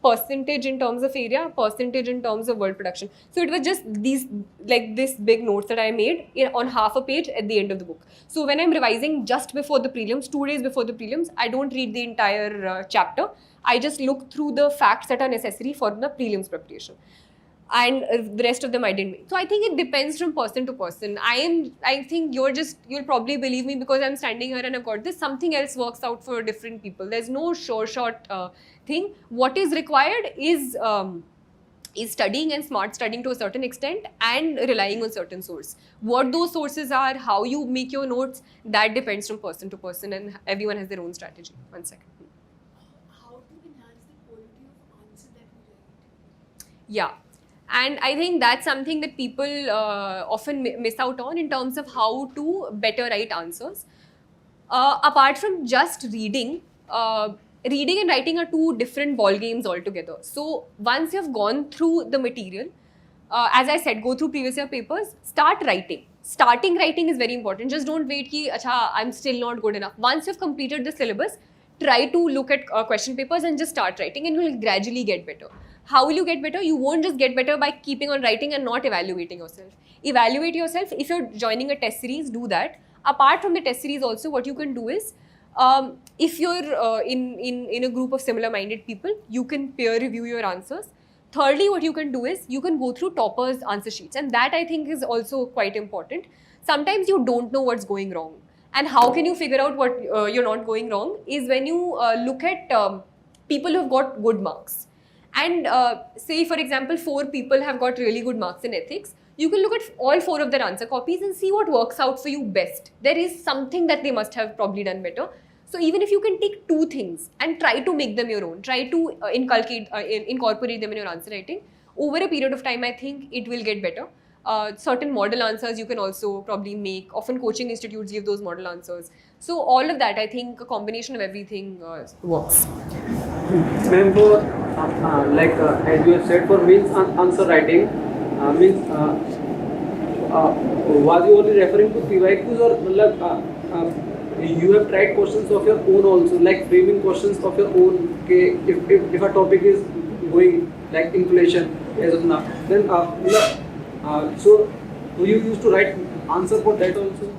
percentage in terms of area, percentage in terms of world production. So it was just these, like this big notes that I made on half a page at the end of the book. So when I'm revising just before the prelims, 2 days before the prelims, I don't read the entire chapter. I just look through the facts that are necessary for the prelims preparation. And the rest of them I didn't make. So I think it depends from person to person. I think you'll probably believe me because I'm standing here and I've got this. Something else works out for different people. There's no sure shot thing. What is required is is studying and smart studying to a certain extent and relying on certain source. What those sources are, how you make your notes, that depends from person to person, and everyone has their own strategy. 1 second. How to enhance the quality of answer that we write? Yeah. And I think that's something that people often miss out on in terms of how to better write answers. Apart from just reading, reading and writing are two different ball games altogether. So once you've gone through the material, as I said, go through previous year papers, start writing. Starting writing is very important. Just don't wait ki, acha, I'm still not good enough. Once you've completed the syllabus, try to look at question papers and just start writing, and you'll gradually get better. How will you get better? You won't just get better by keeping on writing and not evaluating yourself. Evaluate yourself. If you're joining a test series, do that. Apart from the test series also, what you can do is, if you're in a group of similar minded people, you can peer review your answers. Thirdly, what you can do is, you can go through toppers' answer sheets, and that I think is also quite important. Sometimes you don't know what's going wrong. And how can you figure out what you're not going wrong is when you look at people who've got good marks. And say, for example, 4 people have got really good marks in ethics. You can look at all 4 of their answer copies and see what works out for you best. There is something that they must have probably done better. So even if you can take 2 things and try to make them your own, try to incorporate them in your answer writing, over a period of time, I think it will get better. Certain model answers you can also probably make. Often coaching institutes give those model answers. So all of that, I think a combination of everything works. Ma'am, for as you have said, for means answer writing, was you only referring to PYQs, or you have tried questions of your own also, like framing questions of your own? Okay, if a topic is going like inflation as of now, then so do you used to write answer for that also?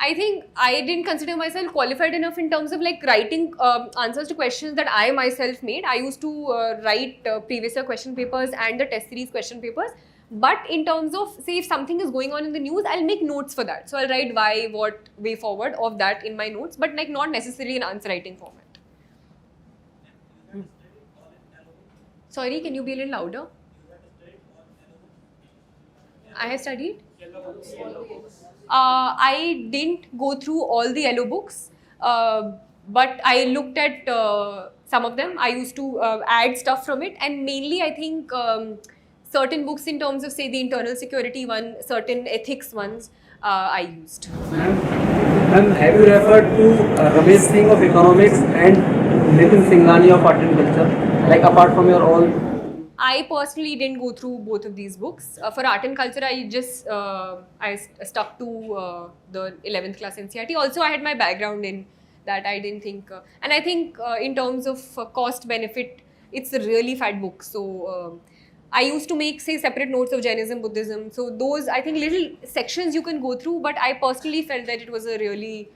I think I didn't consider myself qualified enough in terms of like writing answers to questions that I myself made. I used to write previous year question papers and the test series question papers. But in terms of, say, if something is going on in the news, I'll make notes for that. So I'll write why, what, way forward of that in my notes, but like not necessarily in answer writing format. Sorry, can you be a little louder? I have studied? I didn't go through all the yellow books, but I looked at some of them. I used to add stuff from it, and mainly I think certain books in terms of, say, the internal security one, certain ethics ones, I used. Ma'am, have you referred to Ramesh Singh of economics and Nitin Singhani of art and culture, like apart from your all? I personally didn't go through both of these books. For art and culture, I just stuck to the 11th class NCERT. Also, I had my background in that. I didn't think, and I think in terms of cost benefit, it's a really fat book. So I used to make, say, separate notes of Jainism, Buddhism. So those, I think, little sections you can go through. But I personally felt that it was a really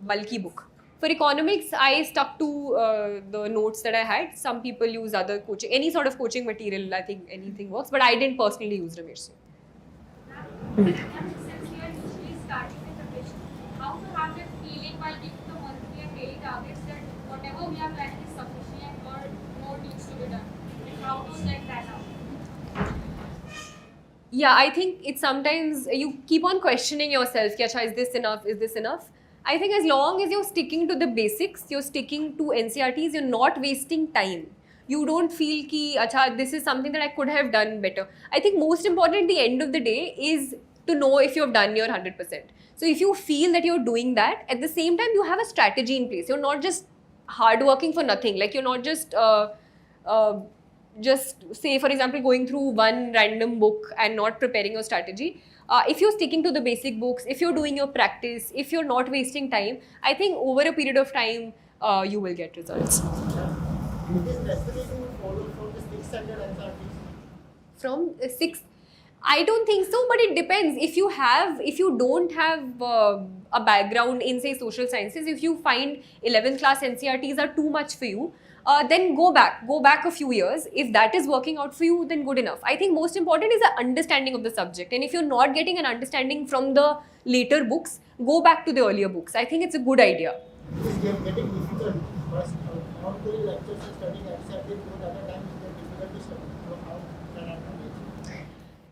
bulky book. For economics, I stuck to the notes that I had. Some people use other coaching, any sort of coaching material. I think anything works, but I didn't personally use Ramesh Singh. Since you are usually starting with the question, how to have that feeling while giving the monthly and daily targets that whatever we are planning is sufficient or more needs to be done? And how to set that out? Yeah, I think it's sometimes you keep on questioning yourself. Is this enough? Is this enough? I think as long as you're sticking to the basics, you're sticking to NCERTs, you're not wasting time. You don't feel ki, acha, this is something that I could have done better. I think most important at the end of the day is to know if you've done your 100%. So if you feel that you're doing that, at the same time, you have a strategy in place. You're not just hardworking for nothing. Like you're not just say, for example, going through one random book and not preparing your strategy. If you're sticking to the basic books, if you're doing your practice, if you're not wasting time, I think over a period of time, you will get results. It is necessary to follow from the 6th standard NCERTs? From 6th, I don't think so, but it depends. If you don't have a background in, say, social sciences, if you find 11th class NCERTs are too much for you, then go back a few years. If that is working out for you, then good enough. I think most important is the understanding of the subject. And if you're not getting an understanding from the later books, go back to the earlier books. I think it's a good idea. It is getting difficult. First, all the lectures are studying NCERT, but other times it is difficult to study. So how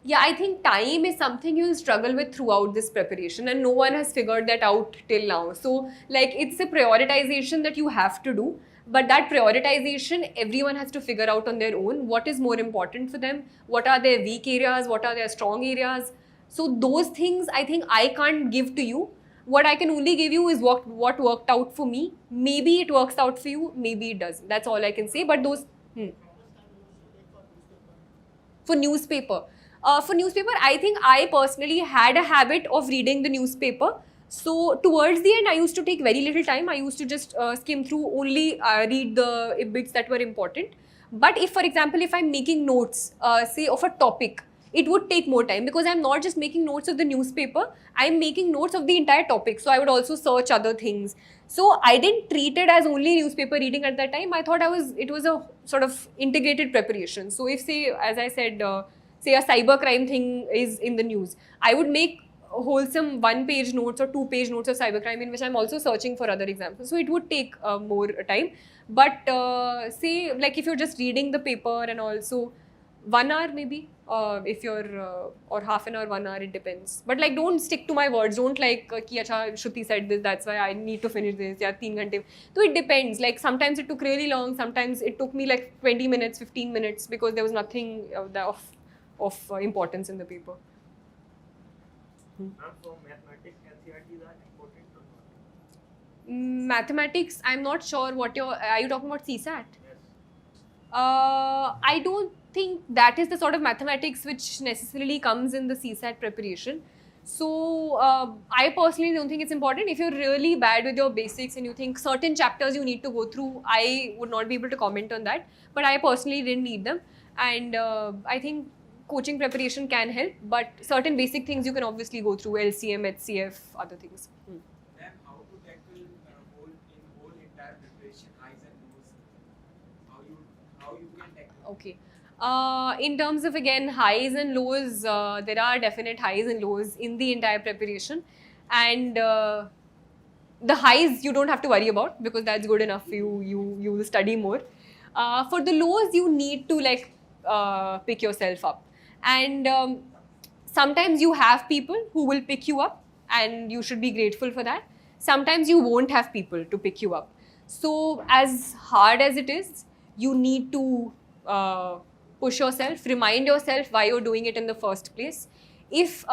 Yeah, I think time is something you'll struggle with throughout this preparation, and no one has figured that out till now. So, like, it's a prioritization that you have to do, but that prioritization everyone has to figure out on their own. What is more important for them? What are their weak areas? What are their strong areas? So, those things I think I can't give to you. What I can only give you is what worked out for me. Maybe it works out for you, maybe it doesn't. That's all I can say. But those. For newspaper. For newspaper, I think I personally had a habit of reading the newspaper. So towards the end, I used to take very little time. I used to just skim through, only read the bits that were important. But if, for example, if I'm making notes, say of a topic, it would take more time because I'm not just making notes of the newspaper, I'm making notes of the entire topic. So I would also search other things. So I didn't treat it as only newspaper reading at that time. I thought it was a sort of integrated preparation. So if, say, as I said, say a cybercrime thing is in the news, I would make wholesome 1-page notes or 2-page notes of cybercrime in which I'm also searching for other examples. So it would take more time. But say, like, if you're just reading the paper and also 1 hour maybe, if you're or half an hour, 1 hour, it depends. But like, don't stick to my words. Don't like ki acha Shruti said this, that's why I need to finish this. Yeah, 3 ghante. So it depends. Like, sometimes it took really long. Sometimes it took me like 20 minutes, 15 minutes because there was nothing of importance in the paper. And for mathematics, NCERTs are important or not? Mathematics, I'm not sure what are you talking about CSAT? Yes. I don't think that is the sort of mathematics which necessarily comes in the CSAT preparation. So I personally don't think it's important. If you're really bad with your basics and you think certain chapters you need to go through, I would not be able to comment on that. But I personally didn't need them. And I think coaching preparation can help, but certain basic things you can obviously go through, LCM, HCF, other things. Ma'am, how to tackle whole entire preparation, highs and lows? How you can tackle? Okay. In terms of, again, highs and lows, there are definite highs and lows in the entire preparation. And the highs you don't have to worry about because that's good enough for you. You will study more. For the lows, you need to like pick yourself up. And sometimes you have people who will pick you up and you should be grateful for that. Sometimes you won't have people to pick you up. So as hard as it is, you need to push yourself, remind yourself why you're doing it in the first place. If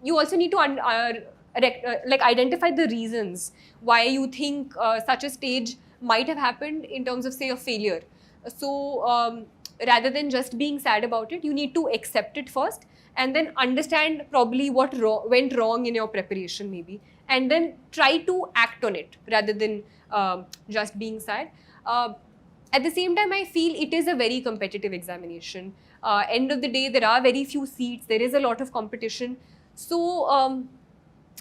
you also need to like identify the reasons why you think such a stage might have happened in terms of, say, a failure. So rather than just being sad about it, you need to accept it first and then understand probably what went wrong in your preparation maybe, and then try to act on it rather than just being sad. At the same time, I feel it is a very competitive examination. End of the day, there are very few seats. There is a lot of competition. So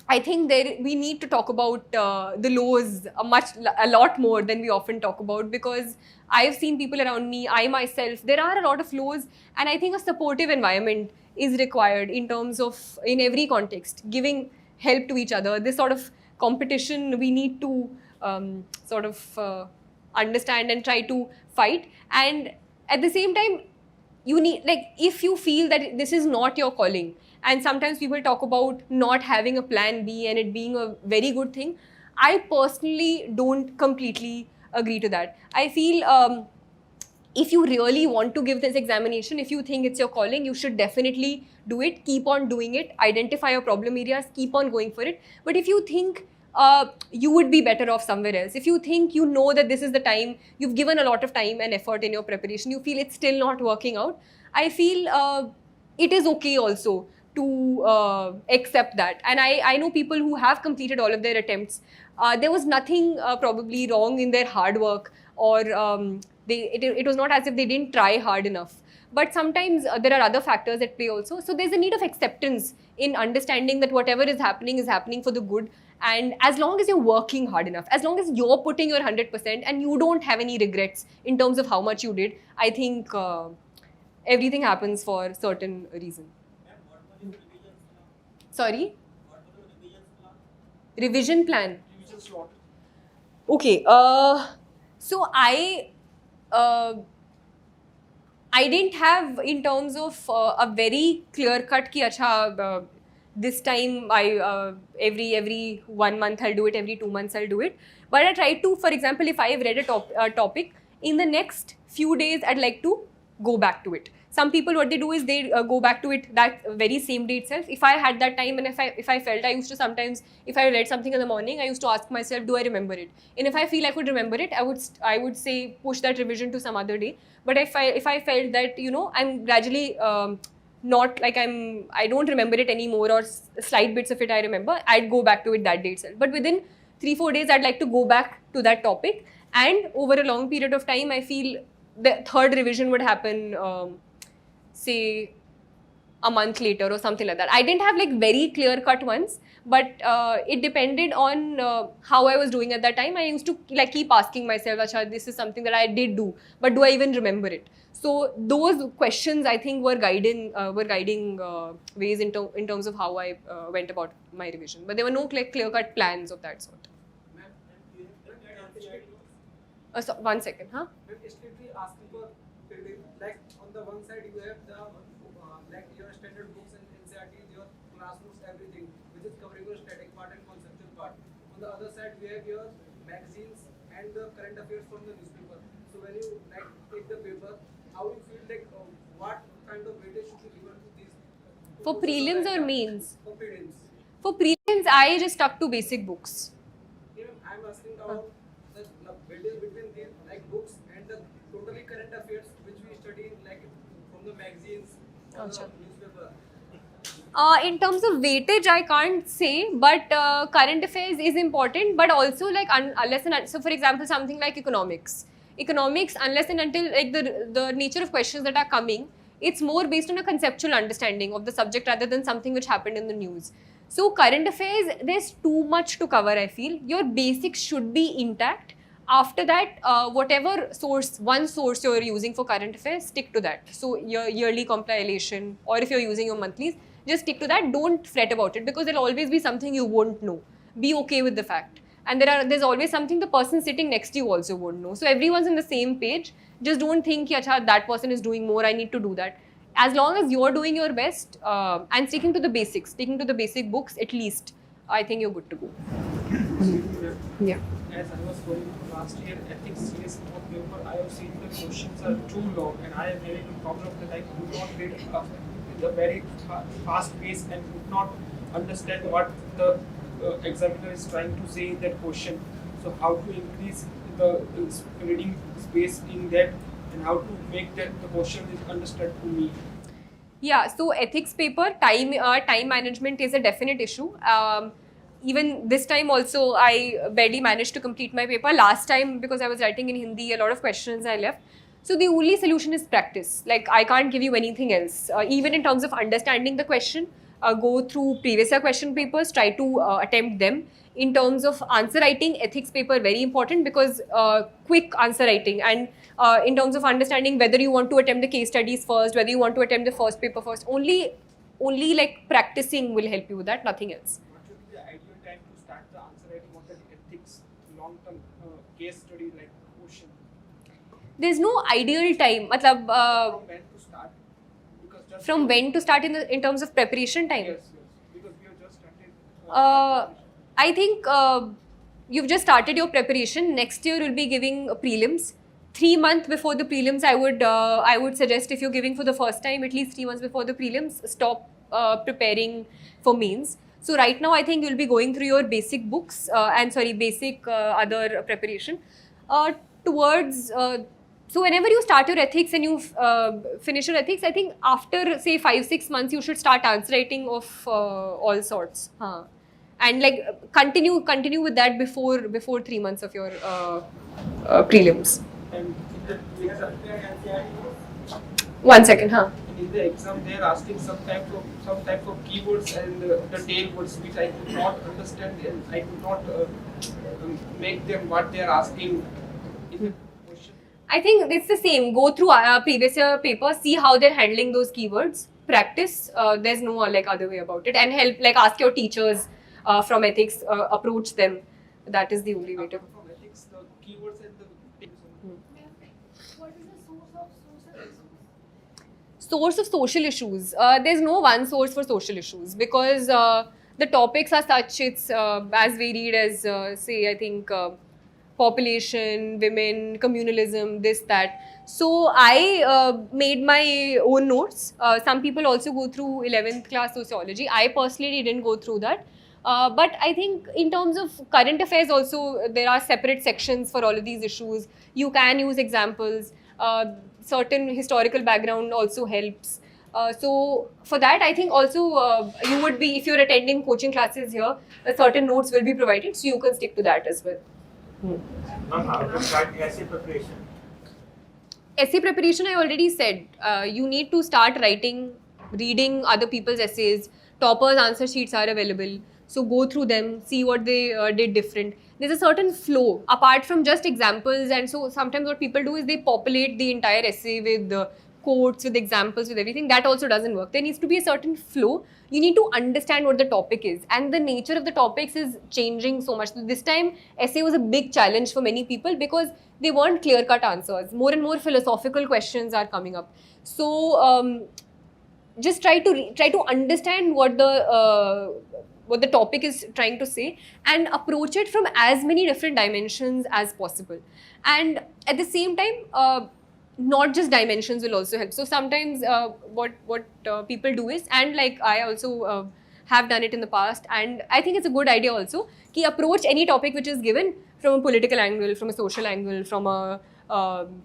I think we need to talk about the lows a lot more than we often talk about, because I've seen people around me, I myself, there are a lot of lows, and I think a supportive environment is required in terms of, in every context, giving help to each other. This sort of competition we need to sort of understand and try to fight. And at the same time, you need, like, if you feel that this is not your calling, and sometimes people talk about not having a plan B and it being a very good thing, I personally don't completely agree to that. I feel if you really want to give this examination, if you think it's your calling, you should definitely do it, keep on doing it, identify your problem areas, keep on going for it. But if you think you would be better off somewhere else, if you think you know that this is the time, you've given a lot of time and effort in your preparation, you feel it's still not working out, I feel it is okay also to accept that. And I know people who have completed all of their attempts. There was nothing probably wrong in their hard work, or it was not as if they didn't try hard enough. But sometimes there are other factors at play also. So there's a need of acceptance in understanding that whatever is happening for the good. And as long as you're working hard enough, as long as you're putting your 100% and you don't have any regrets in terms of how much you did, I think everything happens for certain reason. Sorry? Revision plan? Okay. So I I didn't have in terms of a very clear cut ki acha, this time every 1 month I'll do it, every 2 months I'll do it. But I try to, for example, if I have read a topic, in the next few days I'd like to go back to it. Some people, what they do is they go back to it that very same day itself. If I had that time and if I felt, I used to sometimes, if I read something in the morning, I used to ask myself, do I remember it? And if I feel I could remember it, I would say push that revision to some other day. But if I felt that, you know, I'm gradually not like I don't remember it anymore, or slight bits of it I remember, I'd go back to it that day itself. But within 3-4 days, I'd like to go back to that topic, and over a long period of time, I feel the third revision would happen, say a month later or something like that. I didn't have like very clear cut ones, but it depended on how I was doing at that time. I used to like keep asking myself, Acha, this is something that I did do, but do I even remember it? So those questions I think were guiding ways in terms of how I went about my revision. But there were no like clear cut plans of that sort. Ma'am, you have done So, 1 second, huh? Ma'am, strictly asking for prelim, like on the one side you have the like your standard books and NCERTs, your classrooms, everything, which is covering your static part and conceptual part. On the other side, we have your magazines and the current affairs from the newspaper. So when you like take the paper, how you feel like what kind of weightage should be given to these? For prelims or mains? For prelims. For prelims, I just stuck to basic books. Even I'm asking about the weightage between these like books and the totally current affairs which we study like from the magazines or the newspaper. In terms of weightage, I can't say, but current affairs is important, but also like unless and so for example, something like economics, unless and until like the nature of questions that are coming, it's more based on a conceptual understanding of the subject rather than something which happened in the news. So current affairs, there's too much to cover, I feel. Your basics should be intact. After that, whatever one source you're using for current affairs, stick to that. So your yearly compilation, or if you're using your monthlies, just stick to that. Don't fret about it, because there'll always be something you won't know. Be okay with the fact. And there's always something the person sitting next to you also won't know. So everyone's on the same page. Just don't think, acha, that person is doing more, I need to do that. As long as you're doing your best and sticking to the basics, sticking to the basic books at least, I think you're good to go. Yeah. As I was going last year ethics CS paper, I have seen the questions are too long, and I am having a problem that I could not read in a very fast pace and could not understand what the examiner is trying to say in that question. So how to increase the reading space in that, and how to make that the question is understood to me. Yeah, so ethics paper, time management is a definite issue. Even this time also, I barely managed to complete my paper. Last time, because I was writing in Hindi, a lot of questions I left. So the only solution is practice. Like, I can't give you anything else. Even in terms of understanding the question, go through previous year question papers, try to attempt them. In terms of answer writing, ethics paper very important, because quick answer writing, and in terms of understanding whether you want to attempt the case studies first, whether you want to attempt the first paper first, only like practicing will help you with that, nothing else. What should be the ideal time to start the answer writing of the ethics long-term case study like question? There's no ideal time. Matlab, From when to start? Because just from when to start in terms of preparation time? Yes, because we have just started. I think you've just started your preparation. Next year you'll be giving prelims. 3 months before the prelims, I would suggest, if you're giving for the first time, at least 3 months before the prelims, stop preparing for mains. So right now, I think you'll be going through your basic books basic other preparation towards. So whenever you start your ethics and you finish your ethics, I think after say 5-6 months, you should start answer writing of all sorts. And like continue with that before 3 months of your prelims. And in the exam, 1 second, in the exam, they are asking some type of keywords and the tail words, which I could not understand, and I could not make them what they are asking in the question. I think it's the same. Go through previous year paper, see how they're handling those keywords, practice. There's no like other way about it, and help, like ask your teachers from ethics, approach them. That is the only way to. From ethics, the keywords and the tails. What is the source of ethics? source of social issues. There's no one source for social issues because the topics are such, it's as varied as, say, I think population, women, communalism, this, that. So I made my own notes. Some people also go through 11th class sociology. I personally didn't go through that. But I think in terms of current affairs also, there are separate sections for all of these issues. You can use examples. Certain historical background also helps. So for that, I think also you would be, if you're attending coaching classes here, certain notes will be provided, so you can stick to that as well. Ma'am, how to start essay preparation? Essay preparation, I already said. You need to start writing, reading other people's essays. Toppers' answer sheets are available. So go through them, see what they did different. There's a certain flow apart from just examples. And so sometimes what people do is they populate the entire essay with quotes, with examples, with everything. That also doesn't work. There needs to be a certain flow. You need to understand what the topic is. And the nature of the topics is changing so much. So this time, essay was a big challenge for many people because they weren't clear-cut answers. More and more philosophical questions are coming up. So just try to understand what the topic is trying to say and approach it from as many different dimensions as possible. And at the same time, not just dimensions will also help. So sometimes what people do is, and like I also have done it in the past, and I think it's a good idea also, ki approach any topic which is given from a political angle, from a social angle, from a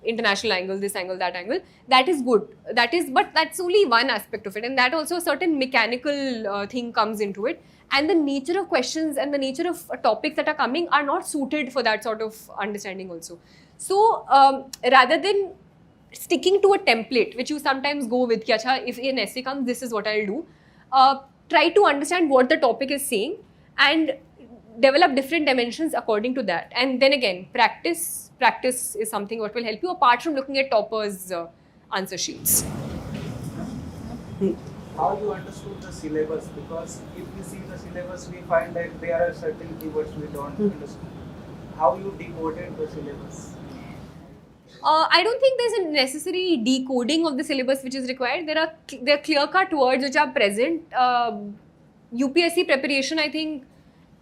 international angle, this angle, that angle. That is good. But that's only one aspect of it, and that also a certain mechanical thing comes into it. And the nature of questions and the nature of topics that are coming are not suited for that sort of understanding also. So rather than sticking to a template, which you sometimes go with, if an essay comes, this is what I'll do. Try to understand what the topic is saying and develop different dimensions according to that. And then again, practice is something what will help you apart from looking at toppers' answer sheets. How you understood the syllabus? Because if we see the syllabus, we find that there are certain keywords we don't understand. How you decoded the syllabus? I don't think there's a necessary decoding of the syllabus which is required. There are clear-cut words which are present. UPSC preparation, I think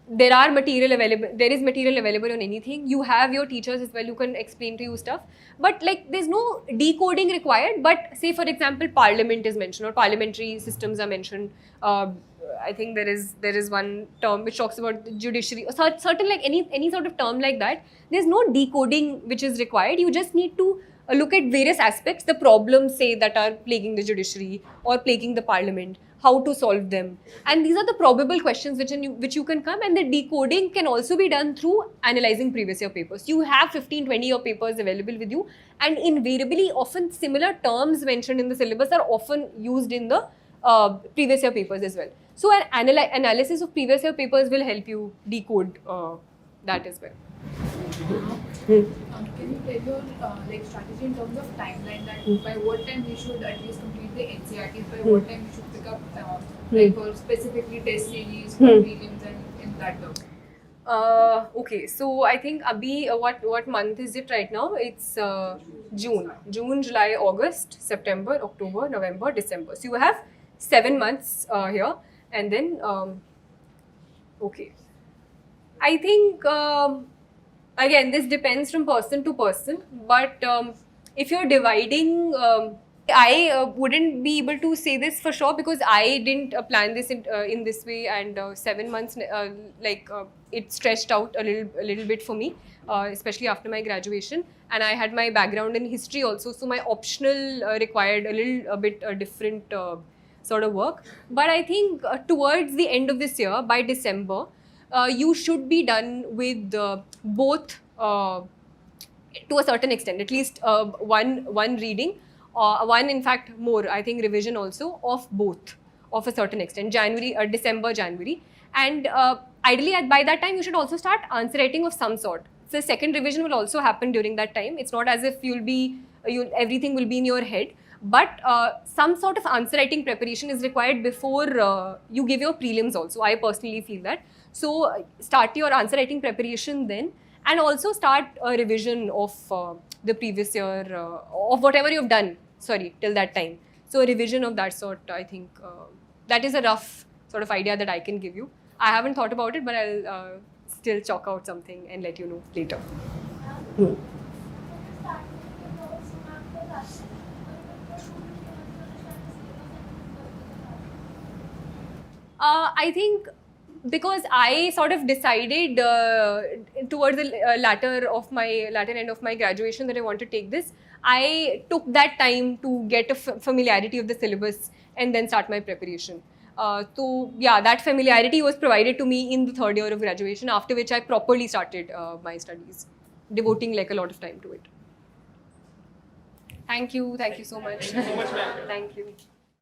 there is material available on anything. You have your teachers as well who can explain to you stuff. But like there's no decoding required. But say for example, parliament is mentioned or parliamentary systems are mentioned. I think there is one term which talks about the judiciary or certain like any sort of term like that. There's no decoding which is required. You just need to look at various aspects, the problems say that are plaguing the judiciary or plaguing the parliament, how to solve them. And these are the probable questions which you can come, and the decoding can also be done through analyzing previous year papers. You have 15-20 year papers available with you, and invariably often similar terms mentioned in the syllabus are often used in the previous year papers as well. So an analysis of previous year papers will help you decode that as well. Can you tell your strategy in terms of timeline, that by what time we should at least complete the NCRTs, by what time we should pick up for specifically test series, for prelims and in that term? Okay, so I think abhi what month is it right now? It's June, July, August, September, October, November, December. So you have 7 months here, and then okay. I think again this depends from person to person, but if you're dividing, I wouldn't be able to say this for sure because I didn't plan this in this way, and 7 months it stretched out a little bit for me, especially after my graduation, and I had my background in history also, so my optional required a bit different sort of work. But I think towards the end of this year, by December, you should be done with both to a certain extent, at least one reading, one in fact more, I think revision also of both of a certain extent, December, January. And ideally by that time you should also start answer writing of some sort. So the second revision will also happen during that time. It's not as if everything will be in your head, but some sort of answer writing preparation is required before you give your prelims also. I personally feel that. So start your answer writing preparation then, and also start a revision of the previous year, of whatever you've done, till that time. So a revision of that sort, I think, that is a rough sort of idea that I can give you. I haven't thought about it, but I'll still chalk out something and let you know later. I think because I sort of decided towards the latter end of my graduation that I want to take this, I took that time to get a familiarity of the syllabus and then start my preparation. So yeah, that familiarity was provided to me in the third year of graduation, after which I properly started my studies, devoting like a lot of time to it. Thank you so much. Thank you so much, ma'am. Thank you.